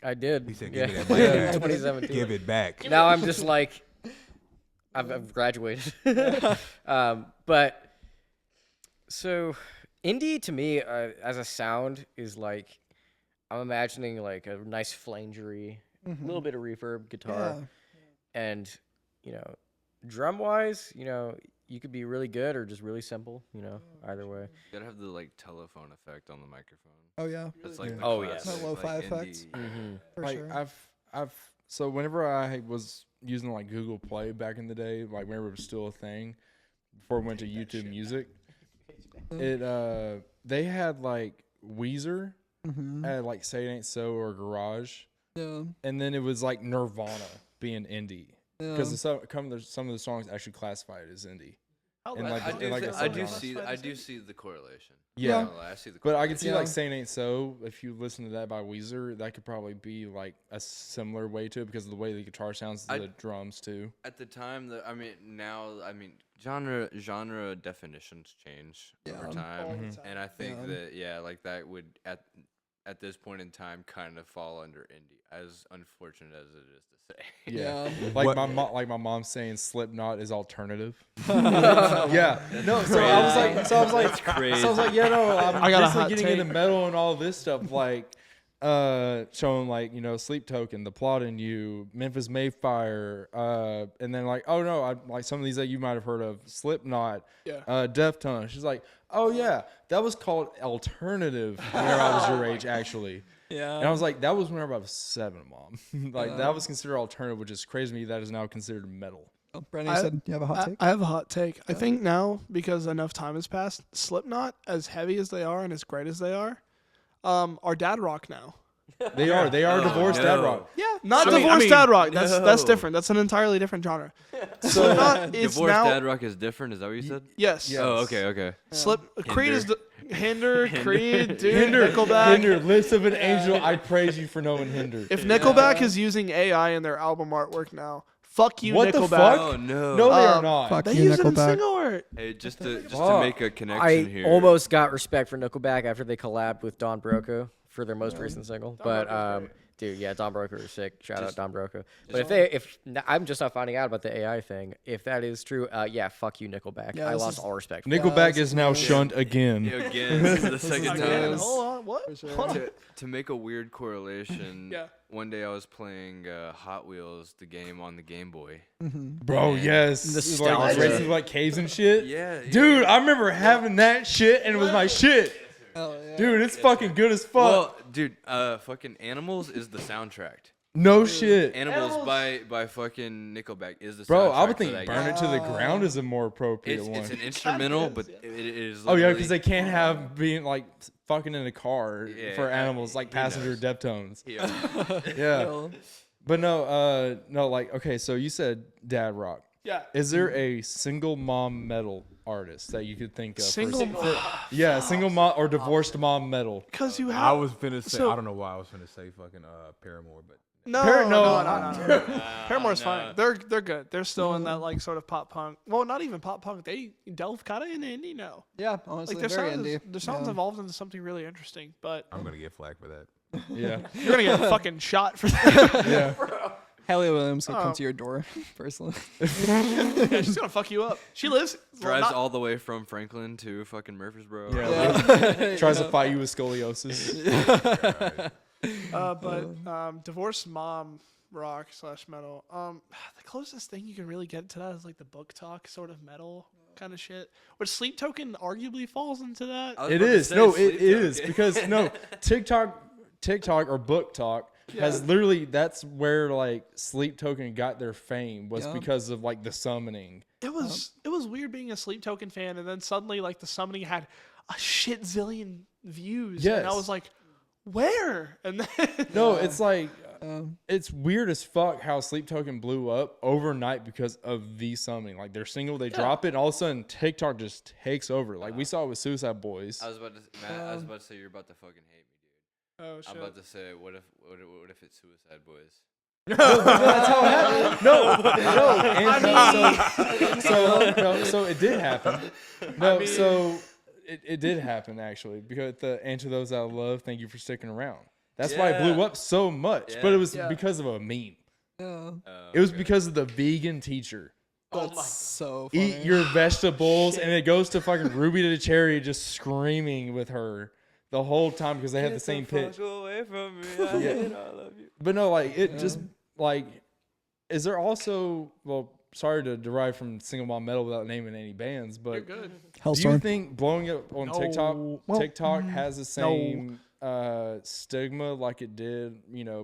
I did. He said, yeah. "Give me that money back. 2017. Give it back." Now I'm just like, I've graduated. But so indie to me, as a sound, is like I'm imagining like a nice flangery, a little bit of reverb, guitar, and drum wise, you could be really good or just really simple. Either way. You gotta have the like telephone effect on the microphone. Oh yeah. That's like the Oh, yeah. classic, That lo-fi like, effect. indie. Mm-hmm. For Like sure. So whenever I was using like Google Play back in the day, like whenever it was still a thing, before we went to YouTube Music, they had like Weezer, had like Say It Ain't So or Garage, and then it was like Nirvana being indie because some of the songs actually classified as indie. And like, I do see the correlation. Yeah. I see the correlation. But I can see like Saying Ain't So, if you listen to that by Weezer, that could probably be like a similar way to it because of the way the guitar sounds, the drums too. At the time, genre definitions change over time, and I think that like that would at this point in time kind of fall under indie, as unfortunate as it is to say. Yeah. Like my mom saying Slipknot is alternative. Yeah. No, so I was like, That's crazy. So I was like, yeah, no, I got a hot getting take. into metal and all this stuff, like showing like, Sleep Token, The Plot in You, Memphis Mayfire, and then like, oh no, I like some of these that you might have heard of, Slipknot, Deftones. She's like, oh yeah, that was called alternative whenever I was your age, actually. Yeah. And I was like, that was whenever I was 7, Mom. Like that was considered alternative, which is crazy to me. That is now considered metal. Brandon, you said you have a hot take? I have a hot take. I think now, because enough time has passed, Slipknot, as heavy as they are and as great as they are dad rock now. They are divorced dad rock. Yeah, not divorced dad rock. That's different. That's an entirely different genre. Slipknot is Divorced now. dad rock is different. Is that what you said? Yes. Oh, okay. Creed is the Hinder, Creed, dude, Hinder, Nickelback. Lips of an Angel. I praise you for knowing Hinder. If Nickelback is using AI in their album artwork now, fuck you, What the Nickelback. fuck? Oh no. No, they are not. Fuck They you, use it in Nickelback. single art. Hey, just to make a connection I here. almost got respect for Nickelback after they collabed with Don Broco for their most recent single. But dude, yeah, Don Broco is sick. Shout out Don Broco. But I'm just not finding out about the AI thing. If that is true, yeah, fuck you, Nickelback. Yeah, I this lost is- all respect. For Nickelback is now shunned again. Yeah, again, this is the second time. Hold on, what? Hold on. To make a weird correlation, Yeah. one day I was playing Hot Wheels, the game on the Game Boy. Bro, yes. Nostalgia. Like racing like caves and shit. Yeah, Dude, I remember having that shit and it was my shit. Hell yeah. Dude, it's fucking good as fuck. Well, dude, fucking Animals is the soundtrack. No shit. Animals by fucking Nickelback is the soundtrack. Bro, I would for think that Burn game. It to the Ground is a more appropriate one. It's an instrumental, but it is. Oh yeah, literally- because they can't have being like fucking in a car Yeah, for animals like who passenger knows? Deftones. Yeah. Yeah. But no, like okay, so you said dad rock. Yeah. Is there a single mom metal artist that you could think of? Single single mom or divorced mom metal. Because you I have. was finna say, So- I don't know why I was finna say fucking Paramore, but No, Paramore's fine. They're good. They're still in that like sort of pop punk. Well, not even pop punk. They delve kind of into indie now. Yeah, honestly, Like their very sounds, indie. their sounds evolved into something really interesting. But I'm gonna get flack for that. Yeah. you're gonna get fucking shot for that. Yeah. Haley Williams will come to your door, personally. Yeah, she's gonna fuck you up. She lives. Drives not- all the way from Franklin to fucking Murfreesboro. Yeah. Tries to fight you with scoliosis. Divorced mom rock / metal. The closest thing you can really get to that is like the book talk sort of metal kind of shit, which Sleep Token arguably falls into that. I was It about to is. say No, Sleep it is Token. because no TikTok or book talk has literally that's where like Sleep Token got their fame was Yeah. because of like the summoning. It was weird being a Sleep Token fan, and then suddenly like the summoning had a shit zillion views, and I Yes. was like, where? And then No, it's like it's weird as fuck how Sleep Token blew up overnight because of the summoning. Like their single, they drop it, and all of a sudden TikTok just takes over. Like we saw it with Suicide Boys. I was about to say you're about to fucking hate me, dude. oh shit. I'm about to say what if it's Suicide Boys? That's how it happened. No. So it did happen. No, so it did happen actually because and to those I love, thank you for sticking around. That's why it blew up so much. But it was because of a meme. Yeah. It was because of the vegan teacher. That's so funny. Eat your vegetables, and it goes to fucking Ruby the Cherry just screaming with her the whole time because they have the same pitch. Away from me. Yeah. I love you. But no, like it just like is there also sorry to derive from single mom metal without naming any bands, but You're good. do you think blowing up on TikTok has the same stigma like it did,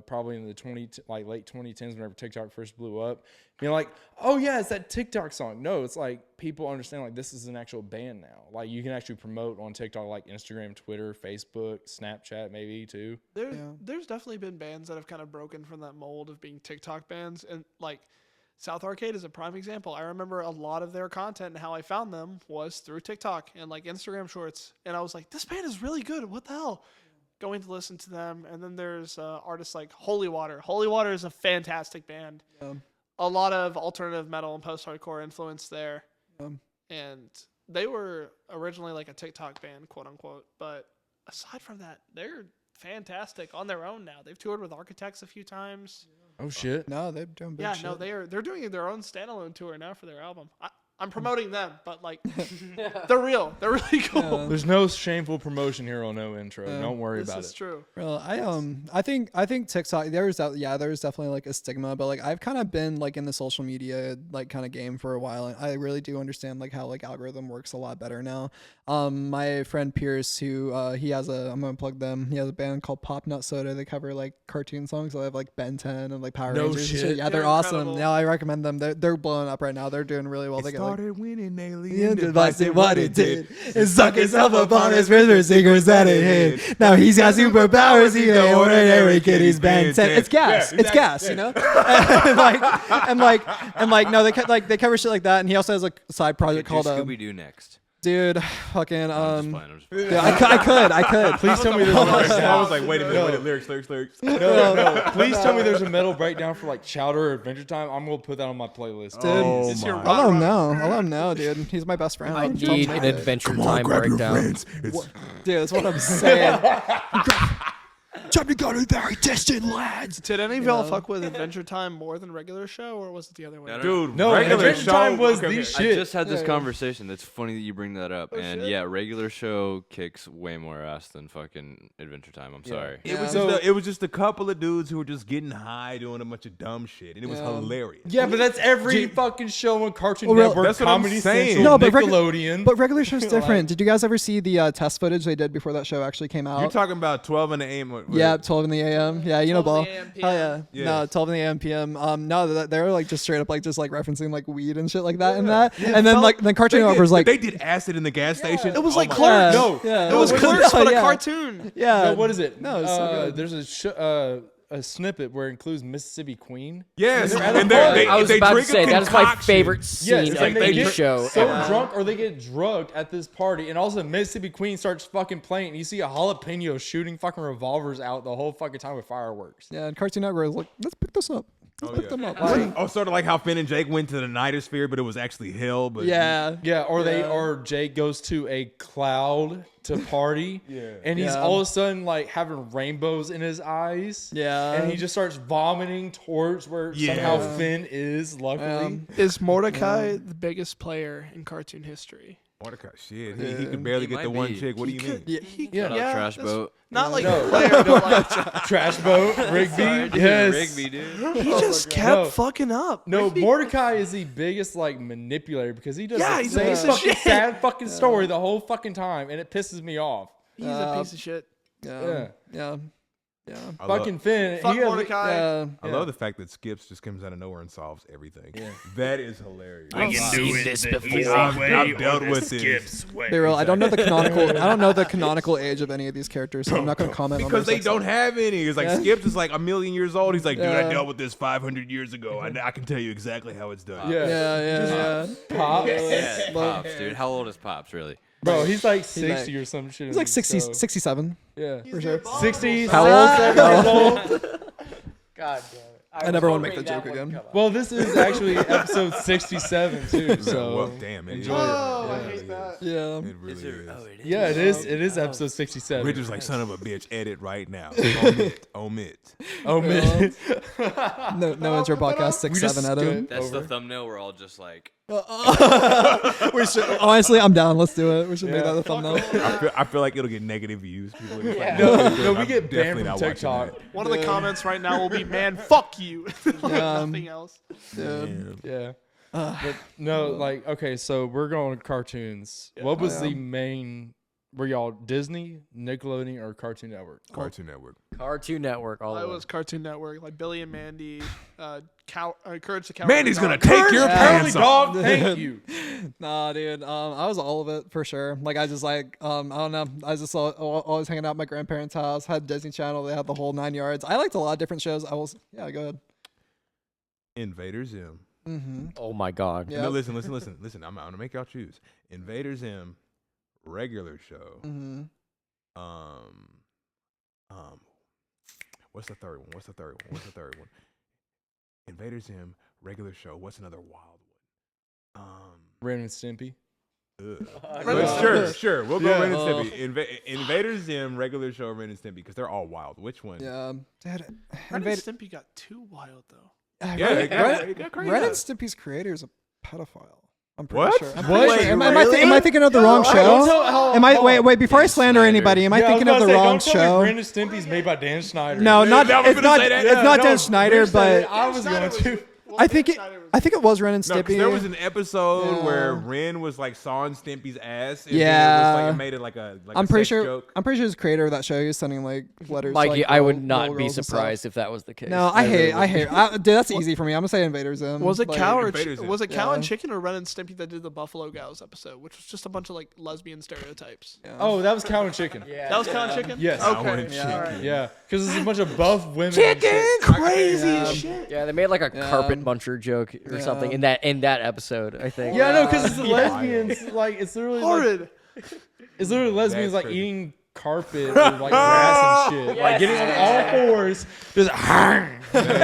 probably in the late 2010s whenever TikTok first blew up. Being like, oh yeah, it's that TikTok song. No, it's like people understand like this is an actual band now. Like you can actually promote on TikTok, like Instagram, Twitter, Facebook, Snapchat, maybe too. There's definitely been bands that have kind of broken from that mold of being TikTok bands, and like South Arcade is a prime example. I remember a lot of their content and how I found them was through TikTok and like Instagram Shorts, and I was like, this band is really good. What the hell? Going to listen to them, and then there's artists like Holy Water. Holy Water is a fantastic band. A lot of alternative metal and post-hardcore influence there, and they were originally like a TikTok band, quote unquote. But aside from that, they're fantastic on their own now. They've toured with Architects a few times. Oh shit! No, they're doing big shit. No, they're doing their own standalone tour now for their album. I'm promoting them, but like they're real. They're really cool. There's no shameful promotion here on No Intro. Don't worry about it. This is true. Well, I think TikTok, there's definitely like a stigma, but like I've kind of been like in the social media like kind of game for a while, and I really do understand like how like algorithm works a lot better now. My friend Pierce, who I'm gonna plug them. He has a band called Pop Nut Soda. They cover like cartoon songs. They have like Ben 10 and like Power No Rangers. And shit. shit. Yeah, they're awesome. incredible. Yeah, I recommend them. They're blowing up right now. They're doing really well. They get like Started winning the alien device did what it did. It And suck himself upon his whisper secrets that it hid. Now he's got superpowers. He's the ordinary kid. He's Ben 10. It's gas. Yeah, It's gas. You know. and like no, they cover shit like that. And he also has like a side project called Scooby Doo next. dude, fucking I'm just playing. yeah, I could. Please tell me there's a I breakdown. was like, wait a minute, lyrics. No. Please tell me there's a metal breakdown for like Chowder or Adventure Time. I'm gonna put that on my playlist. Dude, Oh It's your my. I'll let him know, dude. He's my best friend. I I'll tell him need to an make it. Adventure Time breakdown. It's Dude, that's what I'm saying. Time to go to very distant lands. Did any of y'all fuck with Adventure Time more than regular show, or was it the other way? No, dude. No, regular Adventure show Time was okay, the okay. shit. I just had this conversation. That's funny that you bring that up. And shit. yeah, regular show kicks way more ass than fucking Adventure Time. I'm sorry. It was just a couple of dudes who were just getting high, doing a bunch of dumb shit, and it was hilarious. Yeah, but that's every fucking show on Cartoon Well, Network, that's what I'm Comedy saying. Central, No, but Nickelodeon. But regular show's different. Did you guys ever see the test footage they did before that show actually came out? You're talking about 12 in the AM. Yeah, 12 in the AM. Yeah, you know, 12 ball. in the AM, Hell yeah. Yeah. No, 12 in the AM PM. No, they were like just straight up like just like referencing like weed and shit like that and that. And then like then Cartoon Network was like, they did acid in the gas station. It was Oh like my Clerks. God. yeah, It was no, Clerks, but a yeah. cartoon. Yeah. No, what is it? No, it's so good. There's a snippet where it includes Mississippi Queen. Yes, They're at a and party. I was they about to drink a say that is my concoction. favorite scene Yes, of and they any get show. so ever. drunk or they get drugged at this party, and all of a sudden Mississippi Queen starts fucking playing, and you see a jalapeno shooting fucking revolvers out the whole fucking time with fireworks. Yeah, and Cartoon Network was like, let's pick this up. Let's pick them up. Oh, sort of like how Finn and Jake went to the Nightosphere, but it was actually hell. But Yeah. Yeah, or Jake goes to a cloud to party, and he's Yeah. all of a sudden like having rainbows in his eyes. Yeah. And he just starts vomiting towards where somehow Finn is, luckily. Is Mordecai the biggest player in cartoon history? Mordecai, shit, he could barely He get the might one be. chick. What do you mean? Shout out Trash that's- Boat. Not like No. a player, but like Trash boat, Rigby. Yes. Rigby, dude. he just kept No. fucking up. No, Rigby- Mordecai is the biggest like manipulator because he does Yeah, the he's a same piece of fucking shit. sad fucking story the whole fucking time, and it pisses me off. He's a piece of shit. Yeah. Yeah. I love- Fucking Finn. Fuck he has- Mordecai. Yeah. I love the fact that Skips just comes out of nowhere and solves everything. That is hilarious. I've seen this before. I've dealt with this Be real. I don't know the canonical age of any of these characters, so I'm not going to comment on because their they sex don't life. have any. It's like Skips is like 1,000,000 years old. He's like, dude, I Yeah. dealt with this 500 years ago. I can tell you exactly how it's done. Yeah. Yeah. Pops. Yeah, Pops, dude. How old is Pops, really? Bro, he's like like- 60 or some shit. He's like 60, so- 67 Yeah. for sure. 60. How old? 7 years old. God damn it. I never want to make the joke again. Well, this is actually episode 67 too. So well, damn it. enjoy Oh, it. I hate that. Yeah. It really is. Yeah, it is. It is episode 67. Rich was like, son of a bitch, edit right now. Omit. Oh man. No intro podcast, 6-7 Adam. That's the thumbnail. We're all just like, We should, honestly, I'm down. Let's do it. We should make that the thumbnail. I feel like it'll get negative views. People are just like, No, we I'm get definitely banned not from watching TikTok. that. One of the comments right now will be, "Man, fuck you." Nothing else. Yeah. But no, like okay, so we're going to cartoons. What was the main were y'all Disney, Nickelodeon, or Cartoon Network? Cartoon Network. Cartoon Network. All I the way. was Cartoon Network, like Billy and Mandy, Courage the Cowardly Mandy's gonna Dog. take your pants off. Dog, thank you. Nah, dude. I was all of it for sure. Like I just like I don't know. I was just always hanging out at my grandparents' house. Had Disney Channel. They had the whole 9 yards. I liked a lot of different shows. Yeah. Go ahead. Invader Zim. Mm-hmm. Oh my God. Yeah. No, listen. I'm gonna make y'all choose. Invader Zim, regular show. Mm-hmm. What's the third one? Invader Zim, regular show. What's another wild one? Ren and Stimpy. Ugh. Ren But and sure. We'll go Yeah. Ren and Stimpy. Invader Zim, regular show, Ren and Stimpy, because they're all wild. Which one? Yeah. Dad, Ren and Invader- Stimpy got too wild though. Yeah, it got crazy. Ren and Stimpy's creator is a pedophile. I'm pretty What? sure. What? Am I thinking of the wrong show? Wait? Before I slander anybody, am I thinking of the wrong show? Ren and Stimpy's made by Dan Schneider. No, Yeah, not I was it's gonna not say that. it's not No, Dan Schneider, Rich said but it. I was going to. I think it was Ren and No, 'cause Stimpy. there was an episode Yeah. where Ren was like sawing Stimpy's ass. And Yeah. it made it like a I'm a pretty sex sure. joke. I'm pretty sure his creator of that show. He was sending like letters. to, Mikey, like, I would little not be girls and stuff. surprised if that was the case. No, I really hate. Dude, that's easy for me. I'm gonna say Invader Zim. Was it Like, Cow or Invader Zim. was it Cow and Yeah. Chicken or Ren and Stimpy that did the Buffalo Gals episode, which was just a bunch of like lesbian stereotypes? Yeah. Oh, that was Cow and Chicken. That was Cow and Chicken. Yes. Cow Okay. and Yeah. Chicken. Yeah, because it's a bunch of buff women. and shit. Crazy Yeah. as shit. Yeah, they made like a Yeah. carpet muncher joke or Yeah. something in that episode. I think. Yeah, no, because it's the Yeah. lesbians. Like it's literally like, Horrid. it's literally lesbians That's like crazy. eating carpet or like grass and shit, like getting on all fours, just.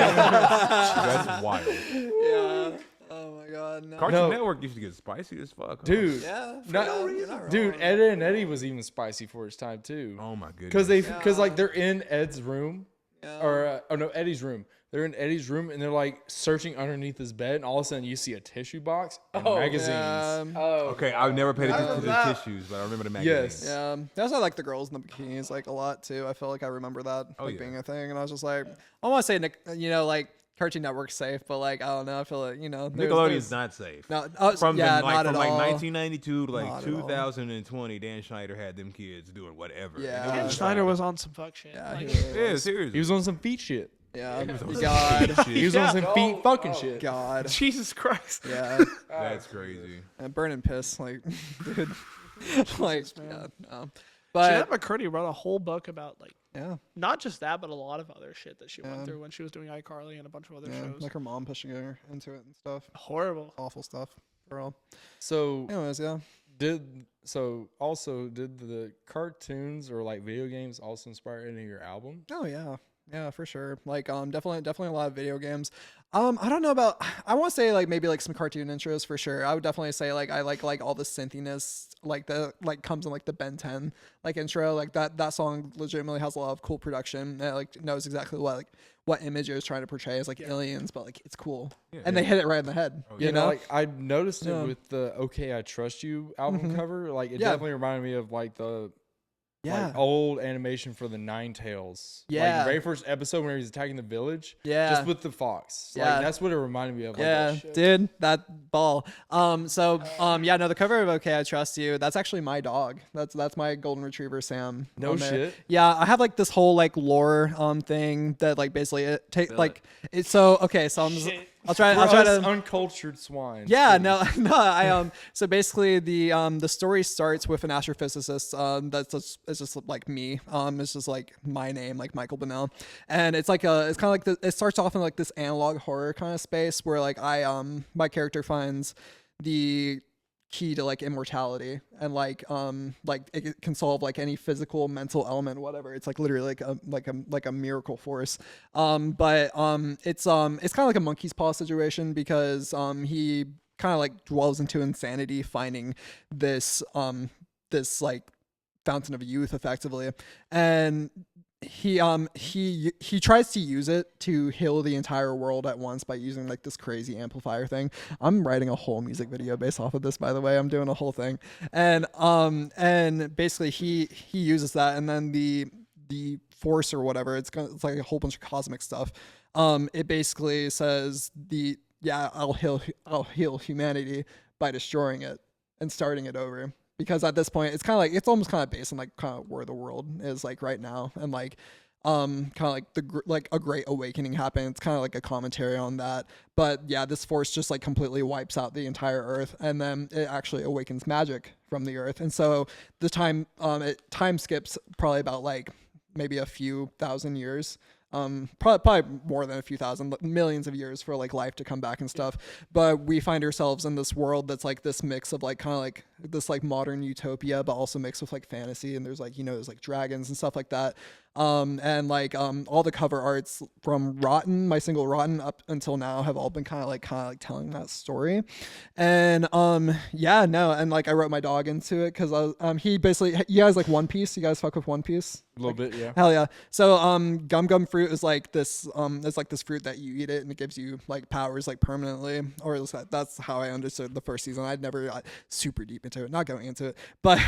That's wild. Yeah. Oh my god. No. Cartoon No. Network used to get spicy as fuck. Huh? Dude, Yeah. not- dude, Ed and Eddie was even spicy for its time too. Oh my goodness. Because like they're in Ed's room, Yeah. or Eddie's room. They're in Eddie's room and they're like searching underneath his bed, and all of a sudden you see a tissue box and magazines. Oh. Okay, I've never paid attention to the remember that. tissues, but I remember the magazines. Yes. Yeah, they also like the girls in the bikinis like a lot too. I feel like I remember that Oh, yeah. being a thing, and I was just like, I want to say, like Cartoon Network's safe, but like I don't know. I feel like Nickelodeon's not safe. no, From yeah, like not from at like all. 1992 to like Not at all. 2020, Dan Schneider had them kids doing whatever. Yeah. And it Dan was Schneider wild. was on some fuck shit. Yeah, Like, he really Yeah, was. seriously. He was on some feet shit. Yeah, He was on God, some He was shit. on some feet fucking shit. God, Jesus Christ. yeah, That's crazy. and burning piss, like, dude, like, yeah, no. Jeanette But McCurdy wrote a whole book about like yeah, not just that, but a lot of other shit that she Yeah. went through when she was doing iCarly and a bunch of other yeah, shows. like her mom pushing her into it and stuff. Horrible. Awful stuff. For real. So Anyways, yeah. did the cartoons or like video games also inspire any of your album? Oh yeah. Yeah, for sure. Like definitely a lot of video games. I don't know about I want to say like maybe like some cartoon intros for sure. I would definitely say like I like all the synthiness like the like comes in like the Ben 10 like intro. Like that song legitimately has a lot of cool production. It like knows exactly what image it was trying to portray as like aliens, but like it's cool. Yeah, And they hit it right in the head. Oh, you You know, know? like I noticed Yeah. it with the "Okay, I Trust You" album cover. Like it Yeah. definitely reminded me of like the Yeah. like old animation for the Nine Tails. Yeah. like the very first episode when he's attacking the village. Yeah. just with the fox. Yeah. Like that's what it reminded me of. Like, Yeah, dude, that ball. Yeah, no, the cover of "Okay, I Trust You." That's actually my dog. That's my golden retriever Sam. No on there. shit. Yeah, I have like this whole like lore thing that like basically it take Feel like it's so okay. So I'll try For to. us uncultured swine. Yeah, please. no, I so basically the story starts with an astrophysicist that's just it's just like me. It's just like my name, like Michael Bennell, and it's kind of like it starts off in like this analog horror kind of space where like my character finds the key to like immortality and like it can solve like any physical, mental element, whatever. It's like literally like a miracle force. But it's kind of like a monkey's paw situation because he kind of like dwells into insanity finding this like fountain of youth effectively, and he tries to use it to heal the entire world at once by using like this crazy amplifier thing. I'm writing a whole music video based off of this, by the way. I'm doing a whole thing, and basically he uses that, and then the force or whatever, it's like a whole bunch of cosmic stuff. It basically says I'll heal humanity by destroying it and starting it over. because at this point it's kind of like it's almost kind of based on like kind of where the world is like right now, and like kind of like like a great awakening happened. It's kind of like a commentary on that. But yeah, this force just like completely wipes out the entire earth, and then it actually awakens magic from the earth. And so the time skips probably about like maybe a few thousand years. Probably more than a few thousand, millions of years for like life to come back and stuff. But we find ourselves in this world that's like this mix of like kind of like this like modern utopia, but also mixed with like fantasy. And there's like, there's like dragons and stuff like that. And like all the cover arts from Rotten, my single Rotten, up until now have all been kind of like telling that story. And yeah, no, and like I wrote my dog into it because he basically, you guys like One Piece? You guys fuck with One Piece? A little bit, yeah. Hell yeah. So gum fruit is like this it's like this fruit that you eat it and it gives you like powers like permanently, or at least that's how I understood the first season. I'd never got super deep into it, not going into it, but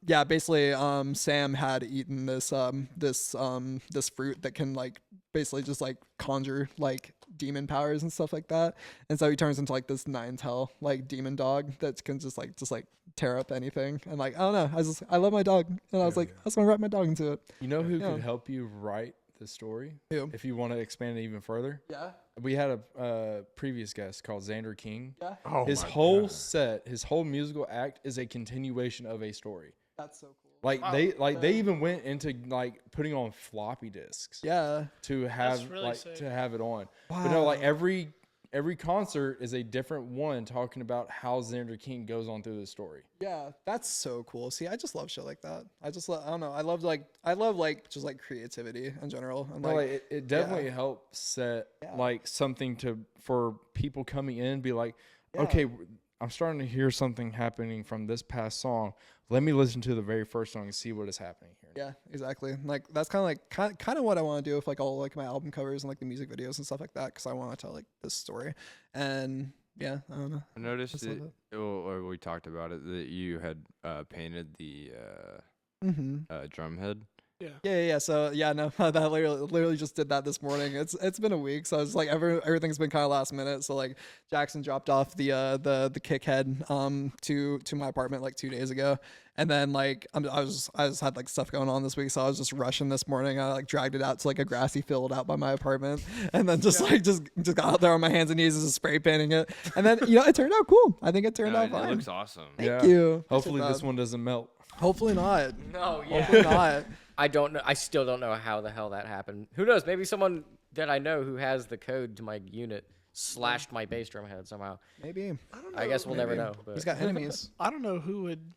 yeah, basically Sam had eaten this this fruit that can like basically just like conjure like demon powers and stuff like that, and so he turns into like this nine-tail like demon dog that can just like tear up anything. And like I don't know, I love my dog, and I was like I was gonna write my dog into it. You know who could help you write the story? Who? If you want to expand it even further? Yeah. We had a previous guest called Xander King. Yeah. Oh his my whole God. set, his whole musical act is a continuation of a story. That's so cool. Like they even went into like putting on floppy disks Yeah. to have That's really like sick. to have it on. Wow. But no, like every concert is a different one talking about how Xander King goes on through the story. Yeah, that's so cool. See, I just love shit like that. I don't know. I love just like creativity in general. And No, like it definitely yeah. helps set Yeah. like something for people coming in, be like, okay, I'm starting to hear something happening from this past song. Let me listen to the very first song and see what is happening here. Yeah, exactly. Like that's kind of what I want to do with like all like my album covers and like the music videos and stuff like that, because I want to tell like this story. And yeah, I don't know. I noticed Just it, love or we talked about it, that you had painted the drum head. Yeah. So yeah, no, that literally just did that this morning. It's been a week, so it's like everything's been kind of last minute. So like Jackson dropped off the kick head to my apartment like 2 days ago, and then like I just had like stuff going on this week, so I was just rushing this morning. I like dragged it out to like a grassy field out by my apartment, and then just got out there on my hands and knees and just spray painting it, and then it turned out cool. I think it turned out It fine. looks awesome. Thank you. Hopefully Thanks this for one doesn't melt. that. Hopefully not. No, yeah. Hopefully not. I don't know. I still don't know how the hell that happened. Who knows? Maybe someone that I know who has the code to my unit slashed my bass drum head somehow. Maybe. I guess we'll never know. But. He's got enemies. I don't know who would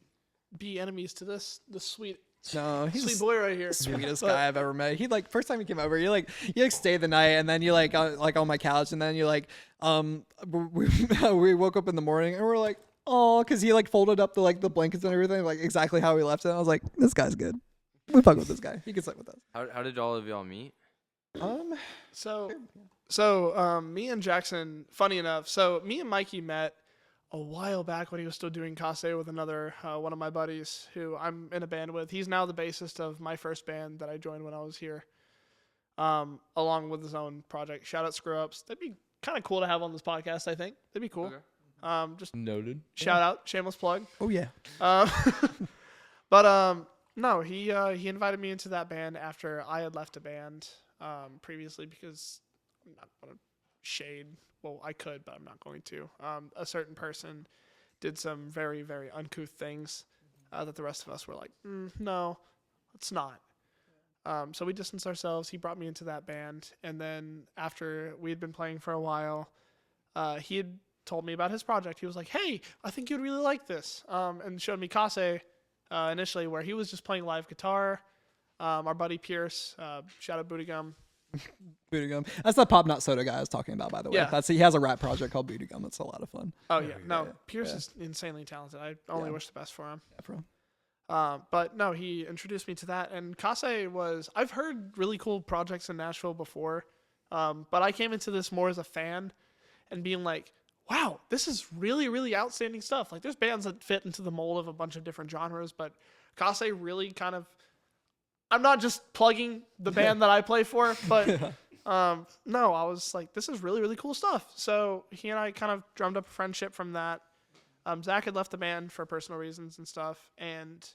be enemies to the sweet No, he's sweet boy right here. Sweetest guy I've ever met. He like first time he came over, you stayed the night, and then you like on my couch, and then you like we woke up in the morning and we're like, oh, because he like folded up the blankets and everything like exactly how we left it. And I was like, this guy's good. We fuck with this guy. He can sit with us. How did all of y'all meet? So me and Jackson, funny enough, so me and Mikey met a while back when he was still doing Kasei with another one of my buddies who I'm in a band with. He's now the bassist of my first band that I joined when I was here, along with his own project. Shout out Screw Ups. That'd be kind of cool to have on this podcast, I think. That'd be cool. Okay. Just Noted. shout out, shameless plug. Oh yeah. But no, he invited me into that band after I had left a band previously, because I'm not going to shade. Well, I could, but I'm not going to. A certain person did some very, very uncouth things that the rest of us were like, no, it's not. So we distanced ourselves. He brought me into that band, and then after we had been playing for a while, he had told me about his project. He was like, hey, I think you'd really like this, and showed me Kasei initially, where he was just playing live guitar. Our buddy Pierce, shout out Booty Gum. Booty Gum. That's the Pop Not Soda guy I was talking about, by the way. Yeah. He has a rap project called Booty Gum. It's a lot of fun. Oh yeah, no, yeah, Pierce yeah. is insanely talented. I only wish the best for him. Yeah, bro. But no, he introduced me to that, and Kasei I've heard really cool projects in Nashville before, but I came into this more as a fan and being like, wow, this is really, really outstanding stuff. Like, there's bands that fit into the mold of a bunch of different genres, but Kasei really kind of, I'm not just plugging the band that I play for, but no, I was like, this is really, really cool stuff. So he and I kind of drummed up a friendship from that. Zach had left the band for personal reasons and stuff, and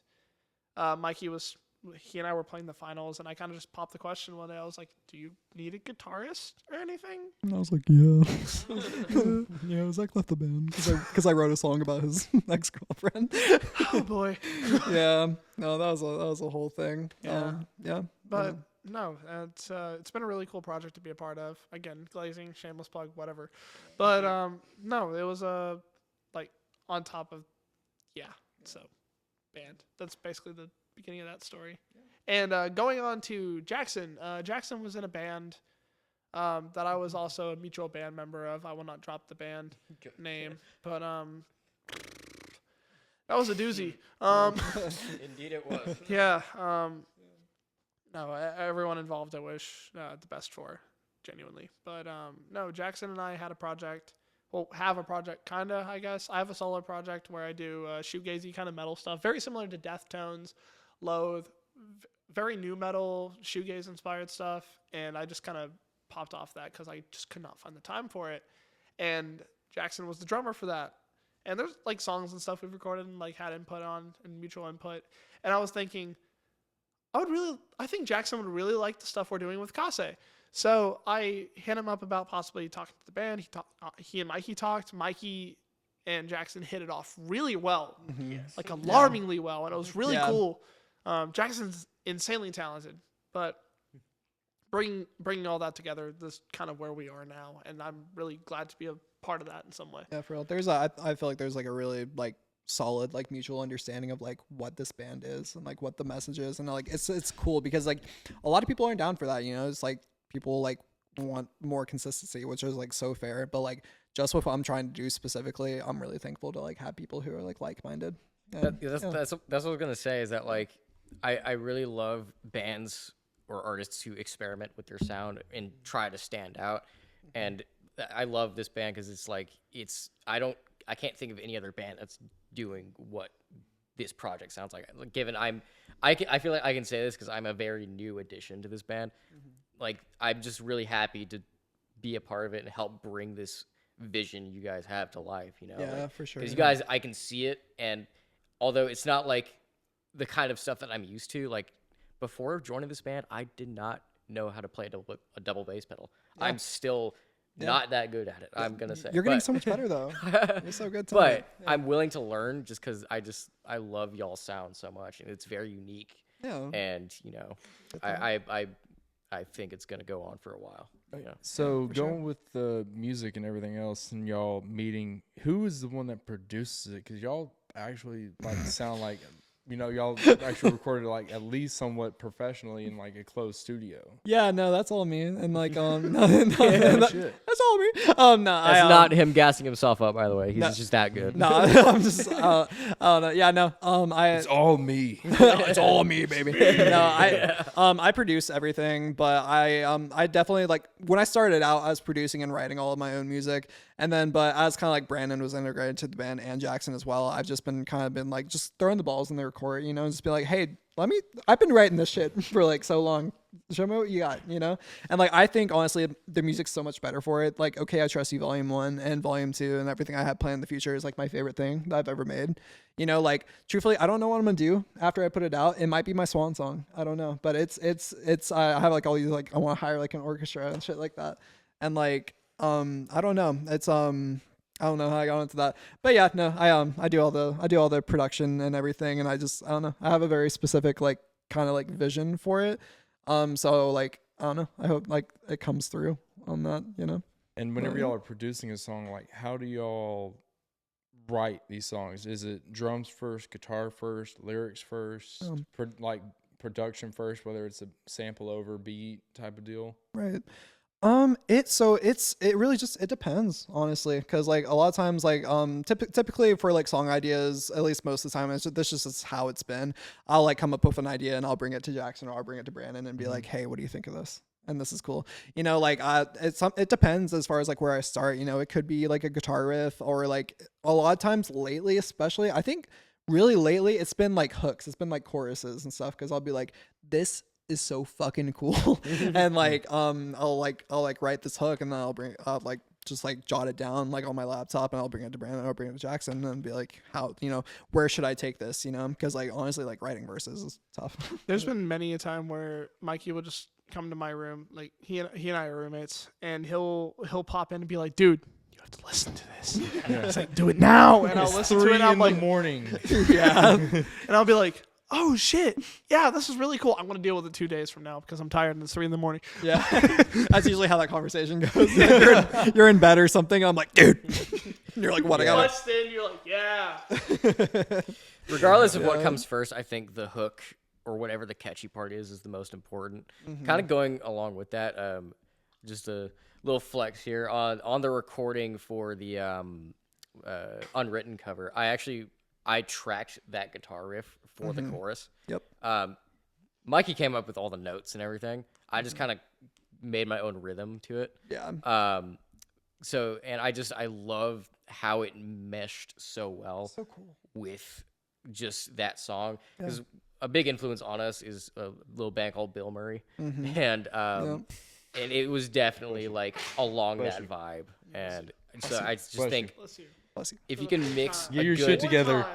he and I were playing the finals, and I kind of just popped the question one day. I was like, "Do you need a guitarist or anything?" And I was like, yeah. Yeah, Zach left the band because I wrote a song about his ex-girlfriend. Oh boy. Yeah, no, that was a whole thing. Yeah. Yeah. But no, it's been a really cool project to be a part of. Again, glazing, shameless plug, whatever. But no, it was like on top of so band. That's basically the beginning of that story. And going on to Jackson. Jackson was in a band that I was also a mutual band member of. I will not drop the band name, but that was a doozy. Indeed, it was. Yeah. No, everyone involved I wish the best for, genuinely. But no, Jackson and I had a project. Well, have a project, kind of, I guess. I have a solo project where I do shoegazy kind of metal stuff, very similar to Deftones, Loathe, very new metal, shoegaze-inspired stuff. And I just kind of popped off that because I just could not find the time for it. And Jackson was the drummer for that. And there's like songs and stuff we've recorded and like had input on and mutual input. And I was thinking, I think Jackson would really like the stuff we're doing with Kasei. So I hit him up about possibly talking to the band. He and Mikey talked. Mikey and Jackson hit it off really well, like alarmingly well, and it was really cool. Jackson's insanely talented, but bringing all that together, this kind of where we are now, and I'm really glad to be a part of that in some way. Yeah, for real. I feel like there's like a really like solid like mutual understanding of like what this band is and like what the message is, and like it's cool because like a lot of people aren't down for that, you know. It's like people like want more consistency, which is like so fair, but like just with what I'm trying to do specifically, I'm really thankful to like have people who are like minded. That's what I was gonna say is that like I really love bands or artists who experiment with their sound and try to stand out, and I love this band because it's like I can't think of any other band that's doing what this project sounds like. Given I feel like I can say this because I'm a very new addition to this band. Like I'm just really happy to be a part of it and help bring this vision you guys have to life. You know, Yeah, for sure. Because you guys, I can see it, and although it's not like the kind of stuff that I'm used to, like before joining this band, I did not know how to play a double bass pedal. Yeah. I'm still not that good at it. I'm gonna say You're getting so much better though. You're so good. But I'm willing to learn just because I love y'all's sound so much, and it's very unique. Yeah. And you know, I think it's gonna go on for a while. Yeah. So going with the music and everything else, and y'all meeting, who is the one that produces it? Because y'all actually like sound like, you know, y'all actually recorded like at least somewhat professionally in like a closed studio. Yeah, no, that's all me. And like Shit. that's all me. No, That's not him gassing himself up, by the way. He's just that good. No, I'm just no, yeah, no. It's all me. It's all me, baby. No, I produce everything, but I definitely like when I started out, I was producing and writing all of my own music, and then but as kind of like Brandon was integrated to the band and Jackson as well, I've just been like just throwing the balls in their court, you know, and just be like, hey, I've been writing this shit for like so long. Show me what you got, you know? And like, I think honestly, the music's so much better for it. Like, Okay, I Trust You Volume 1 and Volume 2 and everything I have planned in the future is like my favorite thing that I've ever made. You know, like truthfully, I don't know what I'm gonna do after I put it out. It might be my swan song. I don't know, but it's I have like all these like I want to hire like an orchestra and shit like that. And like, I don't know. It's I don't know how I got into that, but yeah, no, I do all the production and everything, and I don't know. I have a very specific like kind of like vision for it. So like I don't know. I hope like it comes through on that, you know. And whenever y'all are producing a song, like how do y'all write these songs? Is it drums first, guitar first, lyrics first, like production first, whether it's a sample over beat type of deal? Right. It really just it depends honestly, because like a lot of times like typically for like song ideas, at least most of the time this just is how it's been. I'll like come up with an idea and I'll bring it to Jackson or I'll bring it to Brandon and be like, hey, what do you think of this? And this is cool, you know. Like it depends as far as like where I start. You know, it could be like a guitar riff or like a lot of times lately, especially I think really lately it's been like hooks. It's been like choruses and stuff because I'll be like, this is so fucking cool and like I'll write this hook and then I'll like just like jot it down like on my laptop, and I'll bring it to Brandon, I'll bring it to Jackson, and be like, how, where should I take this, because like honestly, like writing verses is tough. There's been many a time where Mikey will just come to my room, like he and I are roommates, and he'll pop in and be like, dude, you have to listen to this. It's like, do it now, and I'll listen to it. And I'm like, morning. Yeah. and I'll be like, oh shit, yeah, this is really cool. I'm gonna deal with it 2 days from now because I'm tired and it's 3 a.m. Yeah. That's usually how that conversation goes. You're in bed or something, and I'm like, dude. And you're like, what? I got Bust in, you're like, yeah. Regardless of what comes first, I think the hook or whatever the catchy part is the most important. Kind of going along with that, just a little flex here on the recording for the unwritten cover. I tracked that guitar riff for the chorus. Yep. Mikey came up with all the notes and everything. I just kind of made my own rhythm to it. Yeah. So, and I love how it meshed so well. So cool. With just that song, because a big influence on us is a little band called Bill Murray, and it was definitely like along that vibe, and so I just think if you can mix Get your shit together.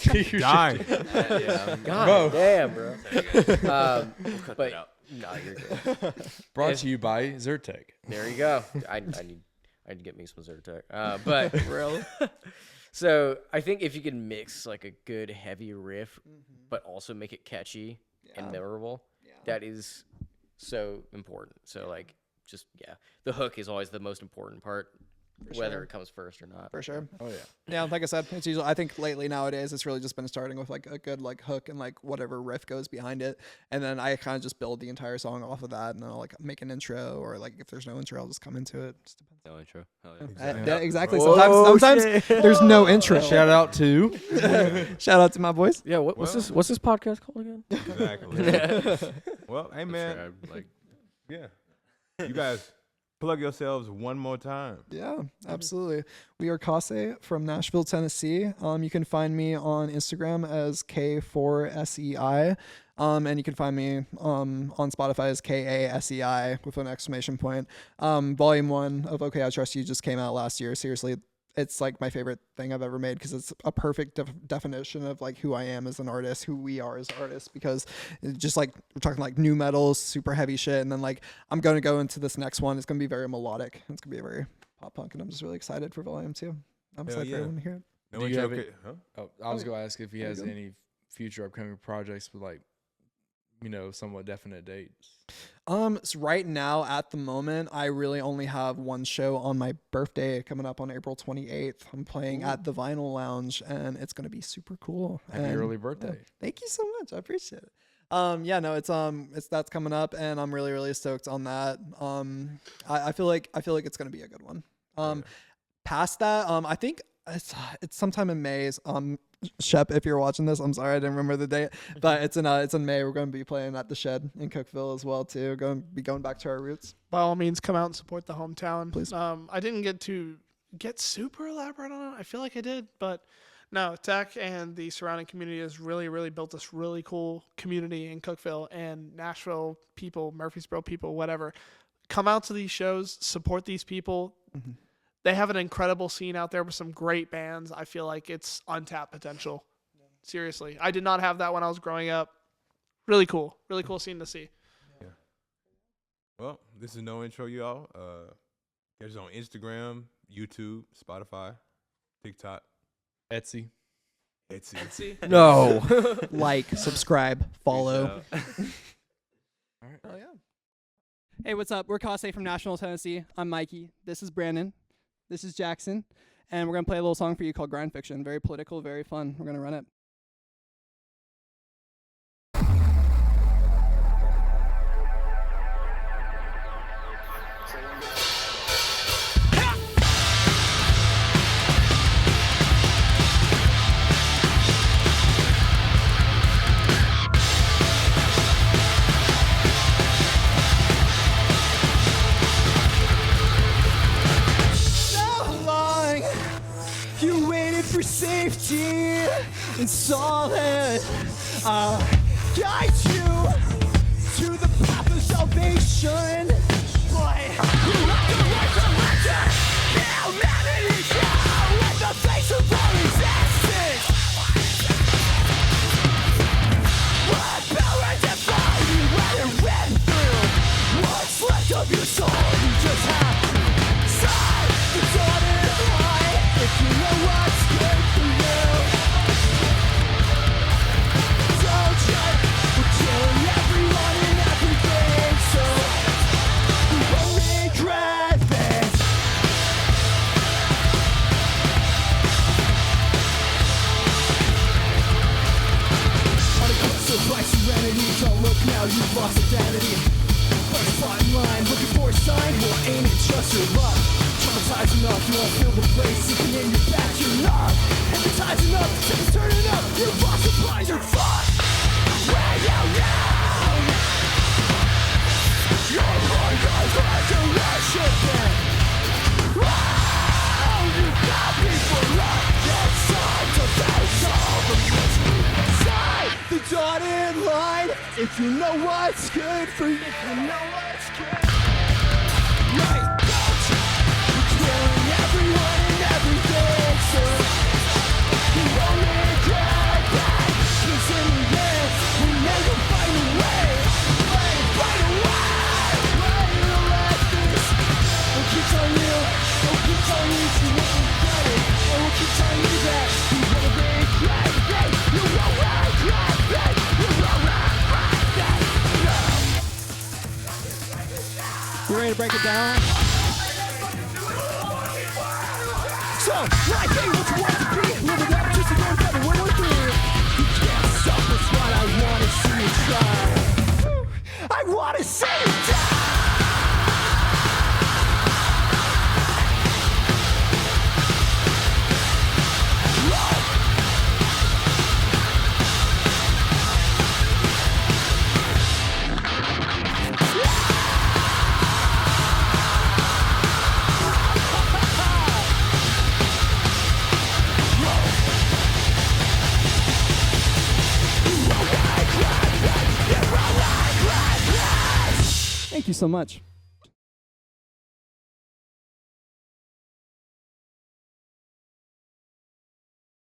Die. God damn, bro. But no, you're good. Brought to you by Zyrtec. There you go. I need to get me some Zyrtec. But Really? so I think if you can mix like a good heavy riff, but also make it catchy and memorable, that is so important. So like, just the hook is always the most important part, whether it comes first or not. For sure. Oh yeah. Yeah, like I said, it's usually, I think lately nowadays it's really just been starting with like a good like hook and like whatever riff goes behind it, and then I kind of just build the entire song off of that, and then I'll like make an intro, or like if there's no intro, I'll just come into it. Just depends. No intro. Hell yeah. Exactly. Yeah, exactly. Whoa, Sometimes there's no intro. Shout out to Shout out to my boys. Yeah. What's this podcast called again? Exactly. Well, hey man, Sure, like, yeah, you guys plug yourselves one more time. Yeah, absolutely. We are Kasei from Nashville, Tennessee. You can find me on Instagram as K4SEI. And you can find me on Spotify as KASEI with an exclamation point. Volume 1 of Okay, I Trust You just came out last year. Seriously, it's like my favorite thing I've ever made, because it's a perfect definition of like who I am as an artist, who we are as artists, because it's just like we're talking like new metal, super heavy shit, and then like I'm going to go into this next one. It's going to be very melodic. It's going to be very pop punk, and I'm just really excited for Volume 2. I'm excited for everyone to hear it. No Do you intro. have it? Huh? Oh, I was going to ask if he There you has go. any future upcoming projects with like, somewhat definite dates. So right now at the moment, I really only have one show on my birthday coming up on April 28th. I'm playing at the Vinyl Lounge, and it's going to be super cool. Happy And, early birthday. thank you so much. I appreciate it. It's that's coming up, and I'm really, really stoked on that. I feel like it's going to be a good one. Past that, I think it's sometime in May. Shep, if you're watching this, I'm sorry I didn't remember the date, but it's in May. We're going to be playing at the Shed in Cookeville as well too. Going back to our roots. By all means, come out and support the hometown. Please. I didn't get super elaborate on it. I feel like I did, but no, Tech and the surrounding community has really, really built this really cool community in Cookeville, and Nashville people, Murfreesboro people, whatever. Come out to these shows, support these people. Mm-hmm. They have an incredible scene out there with some great bands. I feel like it's untapped potential. Seriously. I did not have that when I was growing up. Really cool. Really cool scene to see. Well, this is No Intro, y'all. Catch us on Instagram, YouTube, Spotify, TikTok, Etsy. Etsy. No. Like, subscribe, follow. All right. Oh yeah. Hey, what's up? We're Kasei from Nashville, Tennessee. I'm Mikey. This is Brandon. This is Jackson. And we're going to play a little song for you called Grind Fiction. Very political, very fun. We're going to run it. Safety and solid, guide you to the path of salvation. But you have to resurrect it. now you've lost identity. First fine line, looking for a sign. Well, ain't it just your luck? Traumatized enough, you won't feel the place sinking in your back. You're not hypnotized enough, tips turning up. You've lost supply, you're fucked. Where you now? You're born of resurrection then. Oh, you got me for luck. It's time to face all the misery inside the dotted line. If you know what's good for you, if you know what's good. Right, don't you? You're killing everyone and everything, so you only get back. Cause in the end, we never find a way. Find a way to let this. We'll keep telling you, we'll keep telling you to look regret it. And we'll keep telling you that you wanna regret it. You won't regret it. You won't regret it. You ready to break it down? So, like hey, what you want to be, live it up, just to go together, one more thing. You can't stop us, but I wanna see you try. I wanna see you die. Thank you so much.